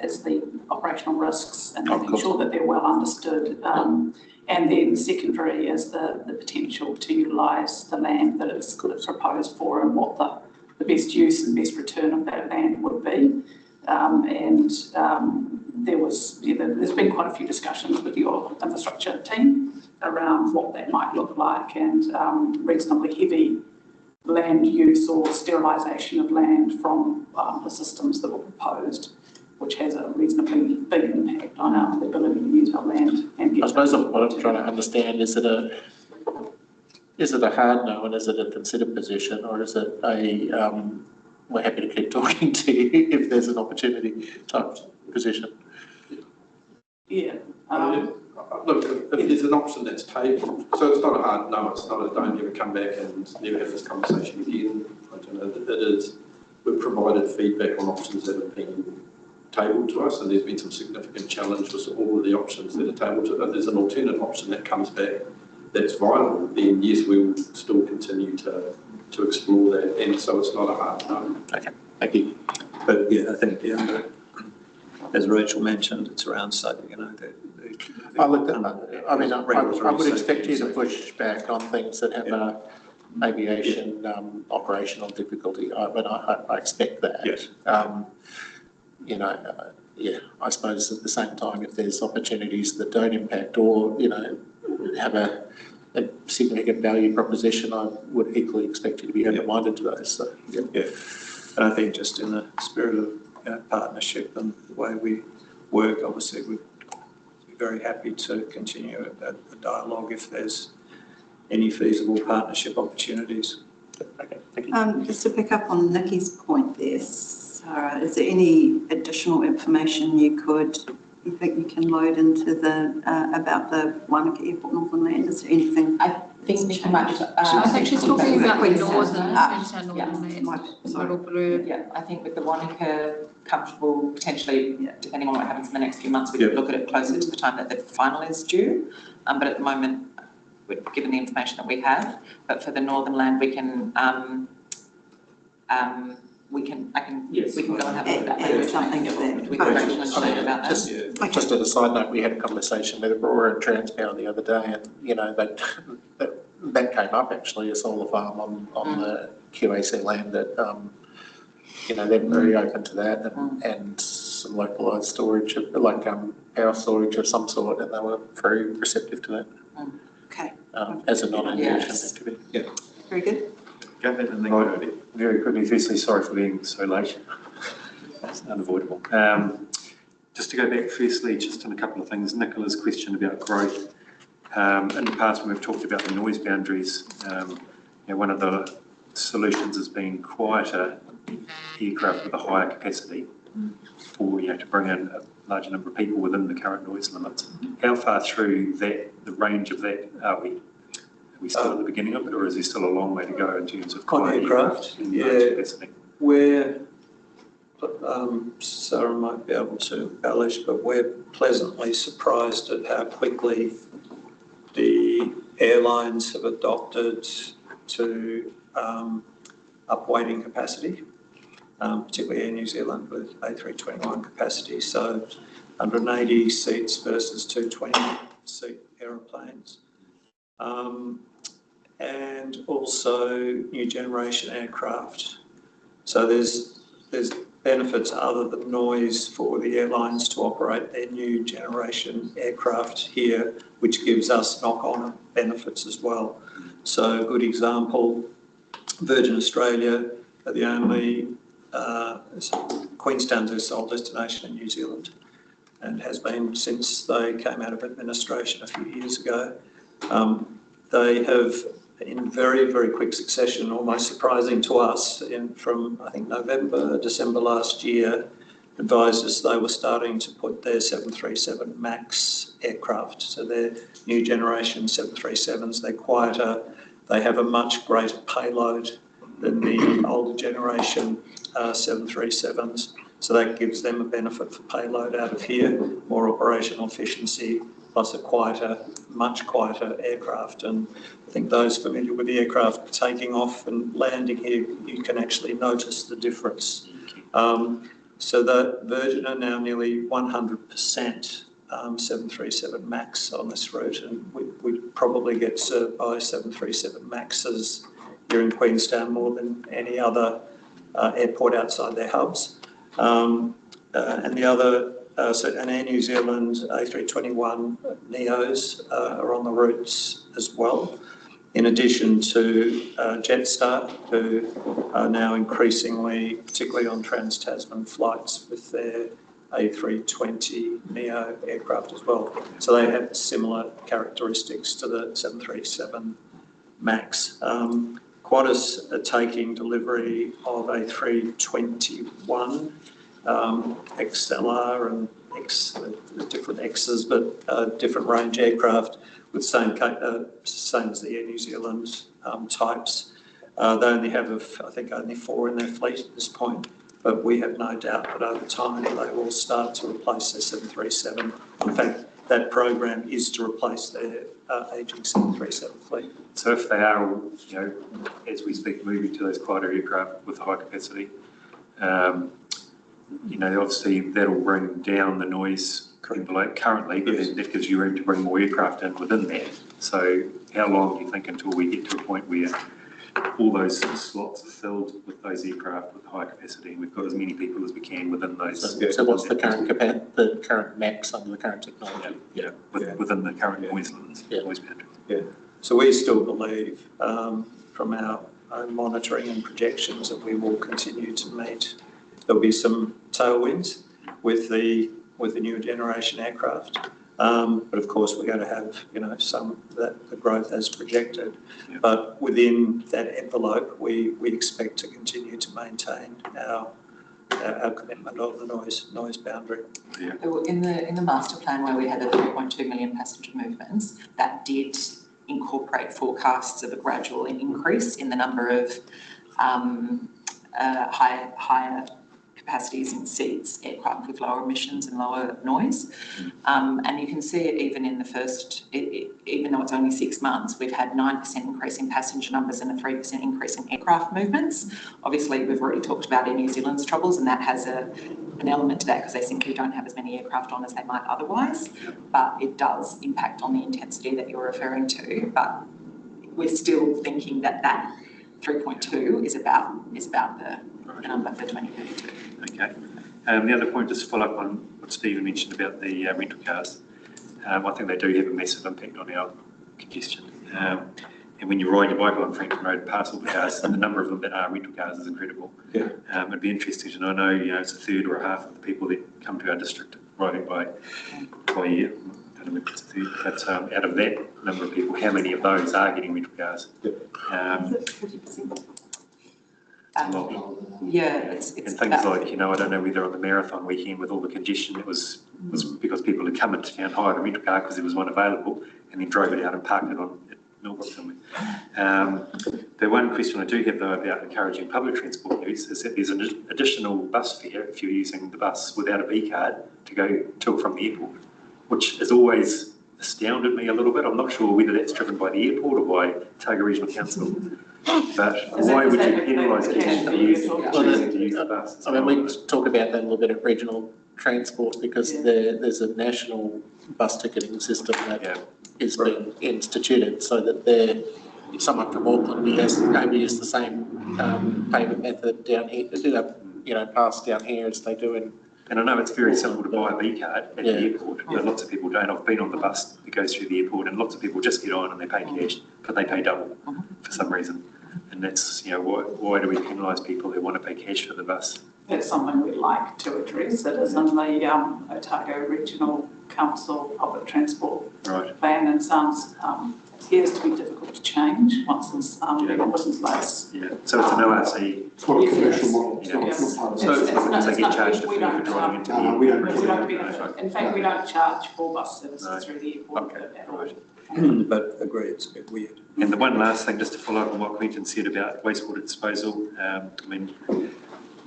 is the operational risks and making sure that they're well understood. And then secondary is the potential to utilise the land that is proposed for and what the best use and best return of that land would be. There's been quite a few discussions with your infrastructure team around what that might look like, and reasonably heavy land use or sterilisation of land from the systems that were proposed, which has a reasonably big impact on our ability to use our land. And I suppose what I'm trying to understand, is it a hard no and is it a considered position, or is it we're happy to keep talking to you if there's an opportunity type position? Yeah. Look, if there's an option that's tabled, so it's not a hard no, it's not a don't ever come back and never have this conversation again. I don't know, it is, we've provided feedback on options that have been tabled to us, and there's been some significant challenge with all of the options that are tabled to us. If there's an alternative option that comes back that's viable, then yes, we will still continue to explore that, and so it's not a hard no. Okay, thank you. But yeah, I think, as Rachel mentioned, it's around, I would expect you to push back on things that have aviation operational difficulty. I expect that. Yes. I suppose at the same time, if there's opportunities that don't impact or, have a significant value proposition, I would equally expect you to be open-minded to those. So, And I think just in the spirit of partnership and the way we work, obviously we'd be very happy to continue a dialogue if there's any feasible partnership opportunities. Okay, thank you. Just to pick up on Nikki's point there, Sarah, is there any additional information you think you can load into about the Wanaka Airport Northern Land? Is there anything? I think Nikki might be. I think she's talking about the northern My little blurb. Yeah, I think with the Wanaka comfortable, potentially, depending on what happens in the next few months, we could look at it closer to the time that the final is due. But at the moment, given the information that we have, but for the northern land, we can we can go and have a look at that. Something of that. We can Rachel and Shane about that. Just as a side note, we had a conversation with Aurora and Transpower the other day, and that came up actually, a solar farm on the QAC land that they're very open to that, and some localised storage of power storage of some sort, and they were very receptive to that. Okay. As a non-aviation activity. Yeah. Very good. Go ahead and then go. Very quickly, firstly, sorry for being so late. That's unavoidable. Just to go back, firstly, just on a couple of things. Nicola's question about growth. In the past, when we've talked about the noise boundaries, one of the solutions has been quieter aircraft with a higher capacity for to bring in a larger number of people within the current noise limits. How far through the range of that are we? Are we still at the beginning of it, or is there still a long way to go in terms of quiet aircraft and large capacity? We're, Sarah might be able to embellish, but we're pleasantly surprised at how quickly the airlines have adopted to upweighting capacity, particularly Air New Zealand with A321 capacity. So 180 seats versus 220 seat aeroplanes. And also new generation aircraft. So there's benefits other than noise for the airlines to operate their new generation aircraft here, which gives us knock-on benefits as well. So a good example, Virgin Australia are the only, Queenstown's their sole destination in New Zealand and has been since they came out of administration a few years ago. They have, in very, very quick succession, almost surprising to us, from I think November, December last year, advised us they were starting to put their 737 MAX aircraft, so their new generation 737s, they're quieter, they have a much greater payload than the older generation 737s, so that gives them a benefit for payload out of here, more operational efficiency, plus a quieter, much quieter aircraft. And I think those familiar with the aircraft taking off and landing here, you can actually notice the difference. So the Virgin are now nearly 100% 737 MAX on this route, and we probably get served by 737 MAXes here in Queenstown more than any other airport outside their hubs. And the other, and Air New Zealand A321 NEOs are on the routes as well, in addition to Jetstar, who are now increasingly, particularly on Trans-Tasman flights, with their A320 NEO aircraft as well. So they have similar characteristics to the 737 MAX. Qantas are taking delivery of A321 XLR and different X's, but different range aircraft with same as the Air New Zealand types. They only have, I think, only 4 in their fleet at this point, but we have no doubt that over time they will start to replace their 737. In fact, that program is to replace their ageing 737 fleet. So if they are, you know, as we speak, moving to those quieter aircraft with high capacity, you know, obviously that'll bring down the noise envelope currently, but then that gives you room to bring more aircraft in within that. So how long do you think until we get to a point where all those slots are filled with those aircraft with high capacity, and we've got as many people as we can within those? So what's the current max under the current technology? Yeah, within the current noise boundary. Yeah. So we still believe from our own monitoring and projections that we will continue to meet. There'll be some tailwinds with the newer generation aircraft, but of course we're going to have, you know, some that the growth as projected. Yeah. But within that envelope, we expect to continue to maintain our commitment of the noise boundary. Yeah. In the master plan where we had the 3.2 million passenger movements, that did incorporate forecasts of a gradual increase in the number of higher capacities in seats, aircraft with lower emissions and lower noise. And you can see it even in the first, even though it's only 6 months, we've had 9% increase in passenger numbers and a 3% increase in aircraft movements. Obviously, we've already talked about Air New Zealand's troubles, and that has an element to that because they simply don't have as many aircraft on as they might otherwise. But it does impact on the intensity that you're referring to. But we're still thinking that 3.2 is about the number for 2032. Okay. The other point, just to follow up on what Stephen mentioned about the rental cars. I think they do have a massive impact on our congestion. And when you ride your bike along Franklin Road past all the cars, the number of them that are rental cars is incredible. Yeah. It'd be interesting to know, I know, you know, it's a third or a half of the people that come to our district riding by year. I don't know if it's a third, but out of that number of people, how many of those are getting rental cars? 40%. It's and things like, you know, I don't know whether on the marathon weekend with all the congestion, it was because people had come into town, hired a rental car because there was one available, and then drove it out and parked it on at Millbrook somewhere. The one question I do have though about encouraging public transport use is that there's an additional bus fare if you're using the bus without a B card to go to or from the airport, which has always astounded me a little bit. I'm not sure whether that's driven by the airport or by Otago Regional Council. But why would you penalise attention to choosing to use the bus? I mean, we talk about that a little bit at regional transport because there's a national bus ticketing system that is being instituted so that someone from Auckland maybe use the same payment method down here, pass down here as they do in. And I know it's very simple to buy a B card at the airport, but lots of people don't. I've been on the bus that goes through the airport and lots of people just get on and they pay cash, but they pay double for some reason. And that's, why do we penalise people who want to pay cash for the bus? That's something we'd like to address. It is in the Otago Regional Council Public Transport Plan and sounds, appears to be difficult to change once it's put in place. Yeah, so it's an ORC. It's not a commercial model. It's Yes. not part of So it. they get charged a fee for driving into the airport? we don't. We don't benefit. In fact, we don't charge for bus services through the airport at all. But agree, it's a bit weird. And the one last thing, just to follow up on what Quentin said about wastewater disposal,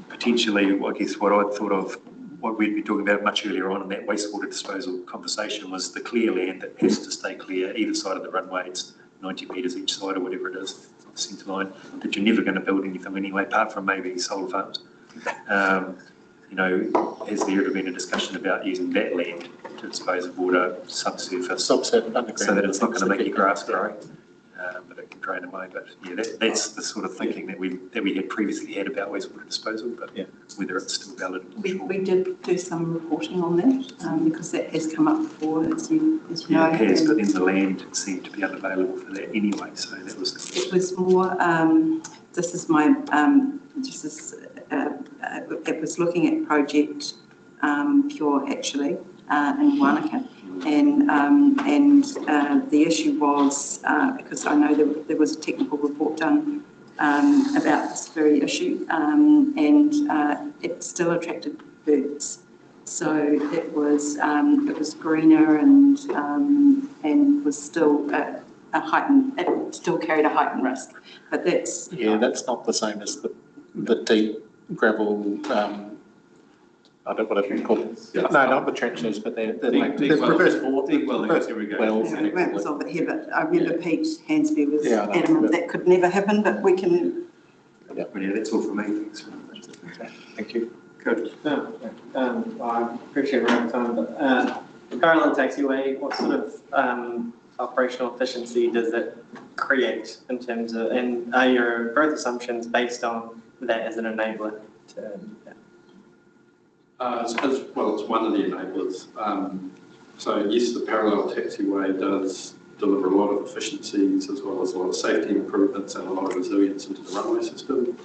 potentially, I guess what I'd thought of, what we'd been talking about much earlier on in that wastewater disposal conversation was the clear land that has to stay clear either side of the runway. It's 90 metres each side or whatever it is, the centre line, that you're never going to build anything anyway, apart from maybe solar farms. Has there ever been a discussion about using that land to dispose of water subsurface? Underground. So that it's not going to make your grass grow, but it can drain away. But that's the sort of thinking that we had previously had about wastewater disposal, but whether it's still valid. We did do some reporting on that because that has come up before, as you know. It has, but then the land seemed to be unavailable for that anyway, so that was the question. It was more, it was looking at Project Pure actually in Wanaka. And the issue was, because I know there was a technical report done about this very issue, and it still attracted birds. So it was greener and was still a heightened, it still carried a heightened risk. But that's that's not the same as the deep gravel. I don't know what it's called. No, not the trenches, but they're reverse bore. Deep wells, here we go. Wells. that was of it here, but I remember Pete Hansby was Yeah, I know. adamant that could never happen, but we can. Yeah, that's all for me. Thanks. Thank you. Good. I appreciate we're out of time, but parallel taxiway, what sort of operational efficiency does it create in terms of, and are your growth assumptions based on that as an enabler to? It's one of the enablers. So yes, the parallel taxiway does deliver a lot of efficiencies as well as a lot of safety improvements and a lot of resilience into the runway system.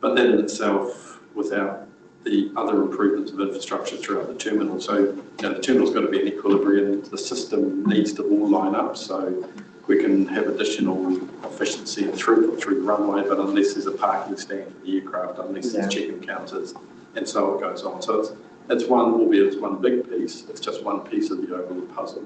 But that in itself, without the other improvements of infrastructure throughout the terminal. So the terminal's got to be in equilibrium. The system needs to all line up so we can have additional efficiency and throughput through the runway, but unless there's a parking stand for the aircraft, unless there's check-in counters, and so it goes on. So it's one, albeit it's one big piece, it's just one piece of the overall puzzle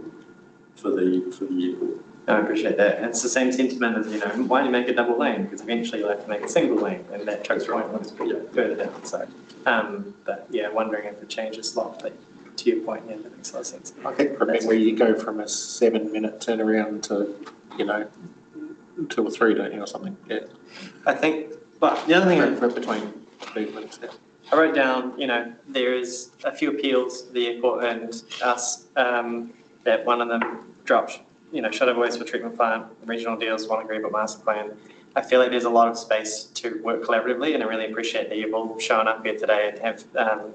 for the airport. I appreciate that. And it's the same sentiment as, why do you make a double lane? Because eventually you'll have to make a single lane, and that choke point was further down. So, but yeah, wondering if it changes slot, but to your point, that makes a lot of sense. I think from where you go from a 7-minute turnaround to, 2 or 3, don't you, or something? Yeah. I think, but the other thing between movements. Yeah. I wrote down, there is a few appeals to the airport and us, that one of them dropped, shut over waste for treatment plant, regional deals, one agreement master plan. I feel like there's a lot of space to work collaboratively, and I really appreciate that you've all shown up here today and have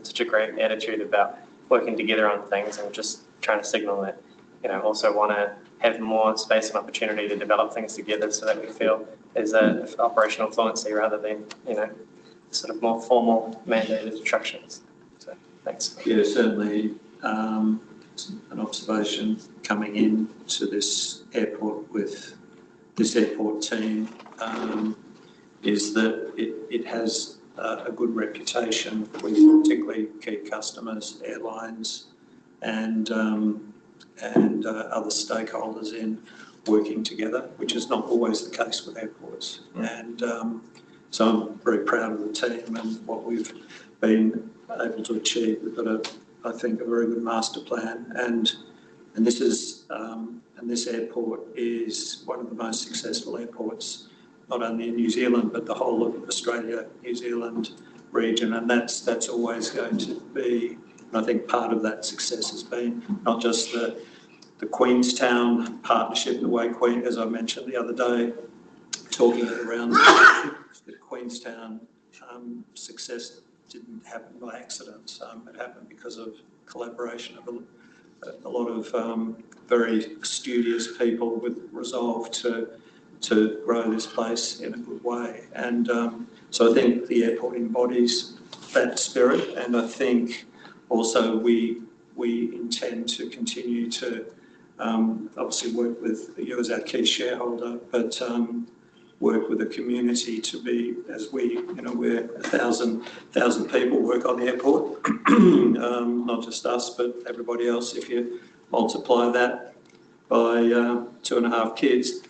such a great attitude about working together on things and just trying to signal that, also want to have more space and opportunity to develop things together so that we feel there's an operational fluency rather than, sort of more formal mandated instructions. So thanks. Yeah, certainly an observation coming in to this airport with this airport team is that it has a good reputation with particularly key customers, airlines and other stakeholders in working together, which is not always the case with airports. And so I'm very proud of the team and what we've been able to achieve. We've got I think, a very good master plan, and this is and this airport is one of the most successful airports not only in New Zealand, but the whole of Australia, New Zealand region. And that's always going to be, and I think part of that success has been not just the Queenstown partnership, the way as I mentioned the other day, talking around the Queenstown success didn't happen by accident. It happened because of collaboration of a lot of very studious people with resolve to grow this place in a good way. And so I think the airport embodies that spirit, and I think also we intend to continue to obviously work with you as our key shareholder, but work with the community to be, as we're 1,000 people work on the airport, not just us, but everybody else. If you multiply that by 2.5 kids,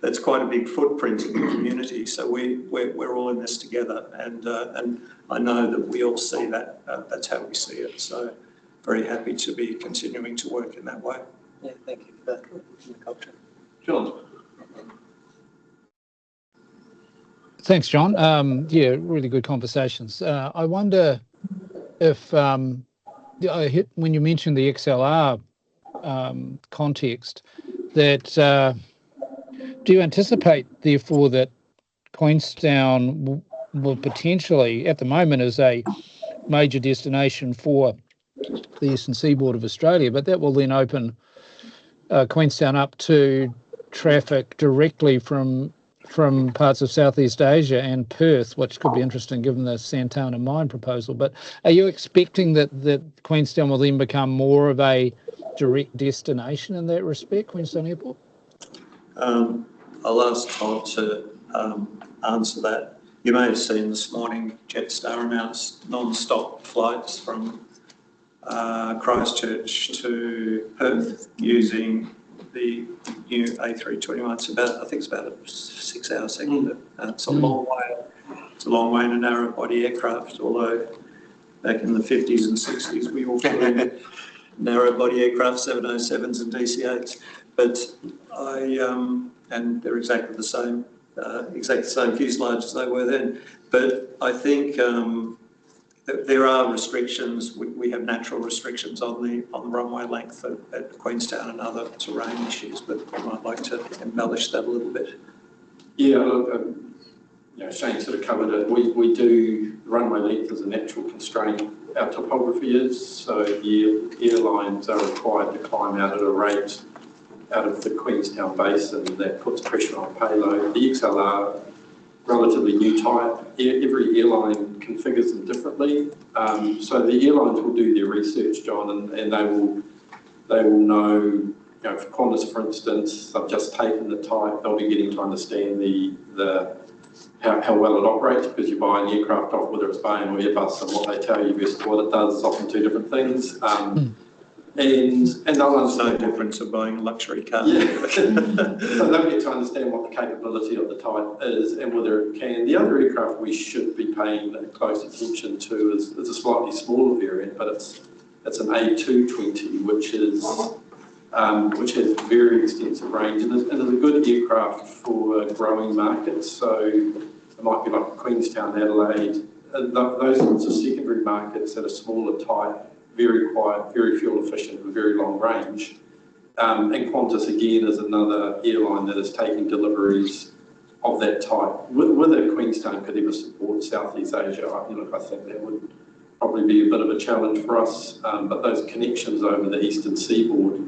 that's quite a big footprint in the community. So we're all in this together, and I know that we all see that. That's how we see it. So very happy to be continuing to work in that way. Yeah, thank you for that. The culture. John. Thanks, John. Yeah, really good conversations. I wonder if when you mentioned the XLR context, that do you anticipate, therefore, that Queenstown will potentially, at the moment, is a major destination for the eastern seaboard of Australia, but that will then open Queenstown up to traffic directly from parts of Southeast Asia and Perth, which could be interesting given the Santana mine proposal. But are you expecting that Queenstown will then become more of a direct destination in that respect, Queenstown Airport? I'll ask Todd to answer that. You may have seen this morning Jetstar announced non-stop flights from Christchurch to Perth using the new A321. I think it's about a 6-hour segment. It's a long way. It's a long way in a narrow-body aircraft. Although back in the 50s and 60s, we all flew narrow-body aircraft, 707s and DC-8s. But and they're exactly the same fuselage as they were then. But I think there are restrictions. We have natural restrictions on the runway length at Queenstown and other terrain issues, but I might like to embellish that a little bit. Yeah, look, Shane sort of covered it. We do, runway length is a natural constraint. Our topography is, so the airlines are required to climb out at a rate out of the Queenstown basin that puts pressure on payload. The XLR, relatively new type, every airline configures them differently. So the airlines will do their research, John, and they will know, for Qantas, for instance, they've just taken the type, they'll be getting to understand how well it operates, because you buy an aircraft off, whether it's Boeing or Airbus, and what they tell you versus what it does is often two different things. And they'll understand. No difference of buying a luxury car. Yeah. So they'll get to understand what the capability of the type is and whether it can. The other aircraft we should be paying close attention to is a slightly smaller variant, but it's an A220, which has very extensive range and is a good aircraft for growing markets. So it might be like Queenstown, Adelaide, those sorts of secondary markets that are smaller type, very quiet, very fuel efficient, with very long range. And Qantas again is another airline that is taking deliveries of that type. Whether Queenstown could ever support Southeast Asia, I think that would probably be a bit of a challenge for us. But those connections over the eastern seaboard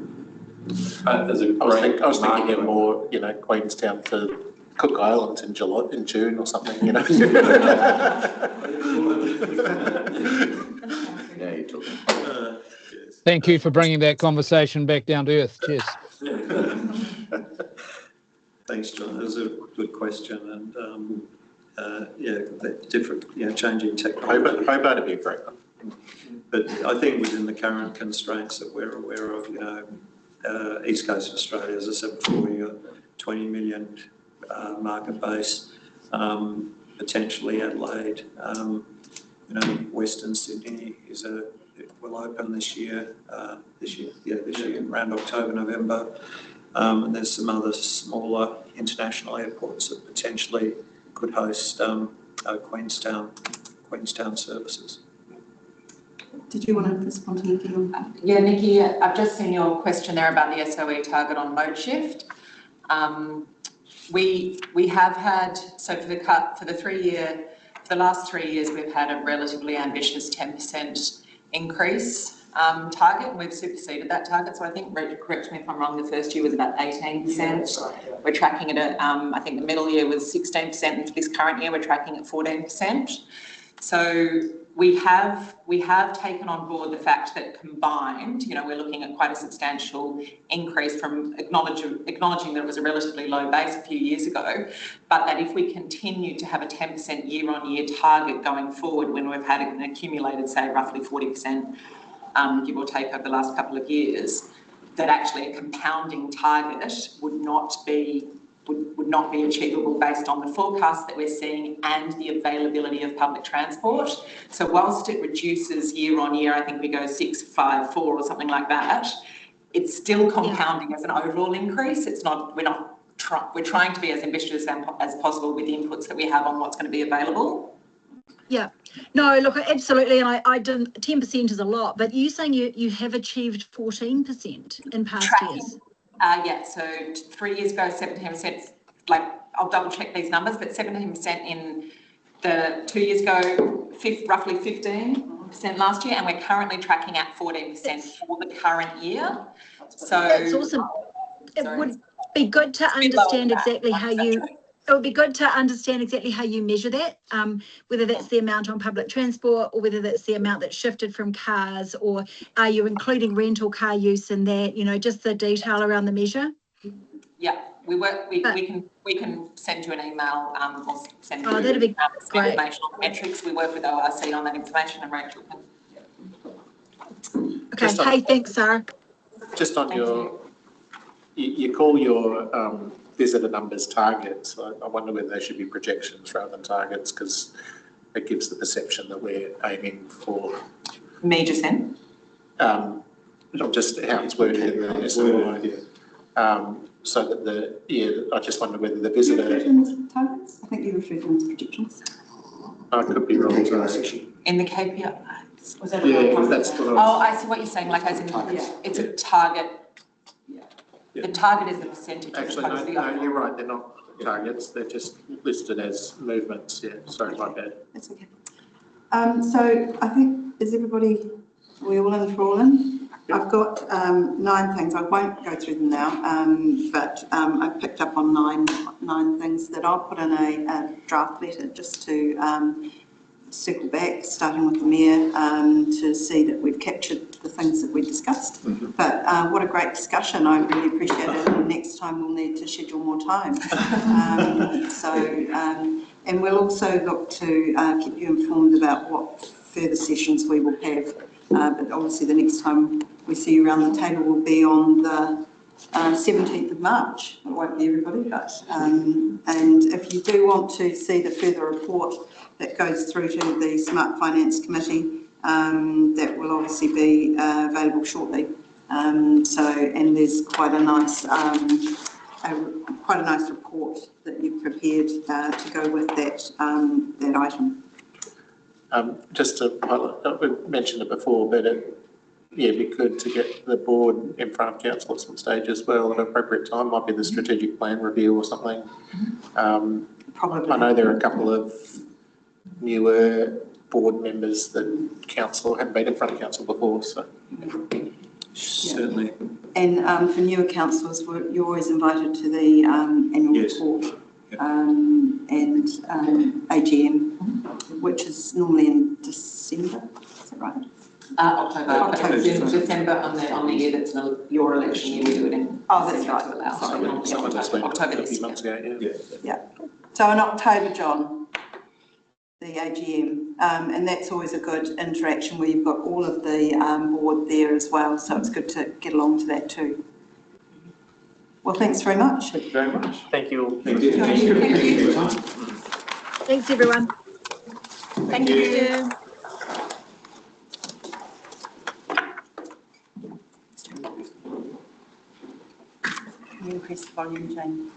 is a great. I was thinking more, Queenstown to Cook Islands in June or something, Yeah, you're talking. Thank you for bringing that conversation back down to earth. Cheers. Thanks, John. That was a good question, and different, changing technology. Hobart would be great. But I think within the current constraints that we're aware of, East Coast of Australia, as I said before, you've got 20 million market base, potentially Adelaide. Western Sydney will open this year, around October, November. And there's some other smaller international airports that potentially could host Queenstown services. Did you want to respond to anything on that? Yeah, Nikki, I've just seen your question there about the SOE target on mode shift. We have had, so for the last 3 years, we've had a relatively ambitious 10% increase target, and we've superseded that target. So I think, correct me if I'm wrong, the first year was about 18%. Yeah, we're tracking it at, I think the middle year was 16%, and for this current year, we're tracking at 14%. So we have taken on board the fact that combined, we're looking at quite a substantial increase from acknowledging that it was a relatively low base a few years ago, but that if we continue to have a 10% year-on-year target going forward, when we've had an accumulated, say, roughly 40%, give or take, over the last couple of years, that actually a compounding target would not be achievable based on the forecast that we're seeing and the availability of public transport. So whilst it reduces year on year, I think we go 6, 5, 4 or something like that, it's still compounding as an overall increase. We're trying to be as ambitious as possible with the inputs that we have on what's going to be available. Yeah, no, look, absolutely, and I didn't. 10% is a lot, but you saying you have achieved 14% in past years. Yeah, so 3 years ago, 17%, like I'll double check these numbers, but 17% in the 2 years ago, roughly 15% last year, and we're currently tracking at 14% for the current year. So that's awesome. It would be good to understand exactly how you. It would be good to understand exactly how you measure that, whether that's the amount on public transport or whether that's the amount that's shifted from cars, or are you including rental car use in that, just the detail around the measure? Yeah, we can send you an email or send you that'd be great. Information on the metrics. We work with ORC on that information, and Rachel can. Okay, hey, thanks, Sarah. Just on you call your visitor numbers targets. I wonder whether they should be projections rather than targets, because it gives the perception that we're aiming for. Major sin? Not just how it's worded in the SOI. So that I just wonder whether the visitor. Targets? I think you referred to them as projections. I could be wrong. In the KPI. Was that that's what I see what you're saying, like as in it's a target. The target is the percentage. Actually, no, you're right. They're not targets. They're just listed as movements. Yeah, sorry, my bad. That's okay. So I think, we all in for all in? Yep. I've got 9 things. I won't go through them now, but I've picked up on nine things that I'll put in a draft letter just to circle back, starting with the Mayor, to see that we've captured the things that we discussed. Mm-hmm. But what a great discussion. I really appreciate it. And next time we'll need to schedule more time. And we'll also look to keep you informed about what further sessions we will have. But obviously the next time we see you around the table will be on the 17th of March. It won't be everybody, but and if you do want to see the further report that goes through to the Smart Finance Committee, that will obviously be available shortly. And there's quite a nice report that you've prepared to go with that item. Just to highlight, we mentioned it before, but it'd be good to get the board in front of council at some stage as well at an appropriate time. Might be the strategic plan review or something. Probably. I know there are a couple of newer board members that council haven't been in front of council before, so certainly. And for newer councillors, you're always invited to the annual report and AGM, which is normally in December. Is that right? October. December on the year that's your election year. We do it in. Oh, that's right. Someone just went October a few months ago. Yeah. So in October, John, the AGM, and that's always a good interaction where you've got all of the board there as well. So it's good to get along to that too. Well, thanks very much. Thank you very much. Thank you. Thank you. Thank you. Thanks, everyone. Thank you. you increase the volume, Jane?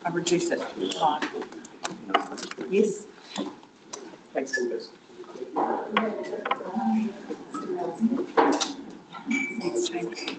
I reduce it. Fine. Yes? Thanks, Lucas. Thanks, Jane.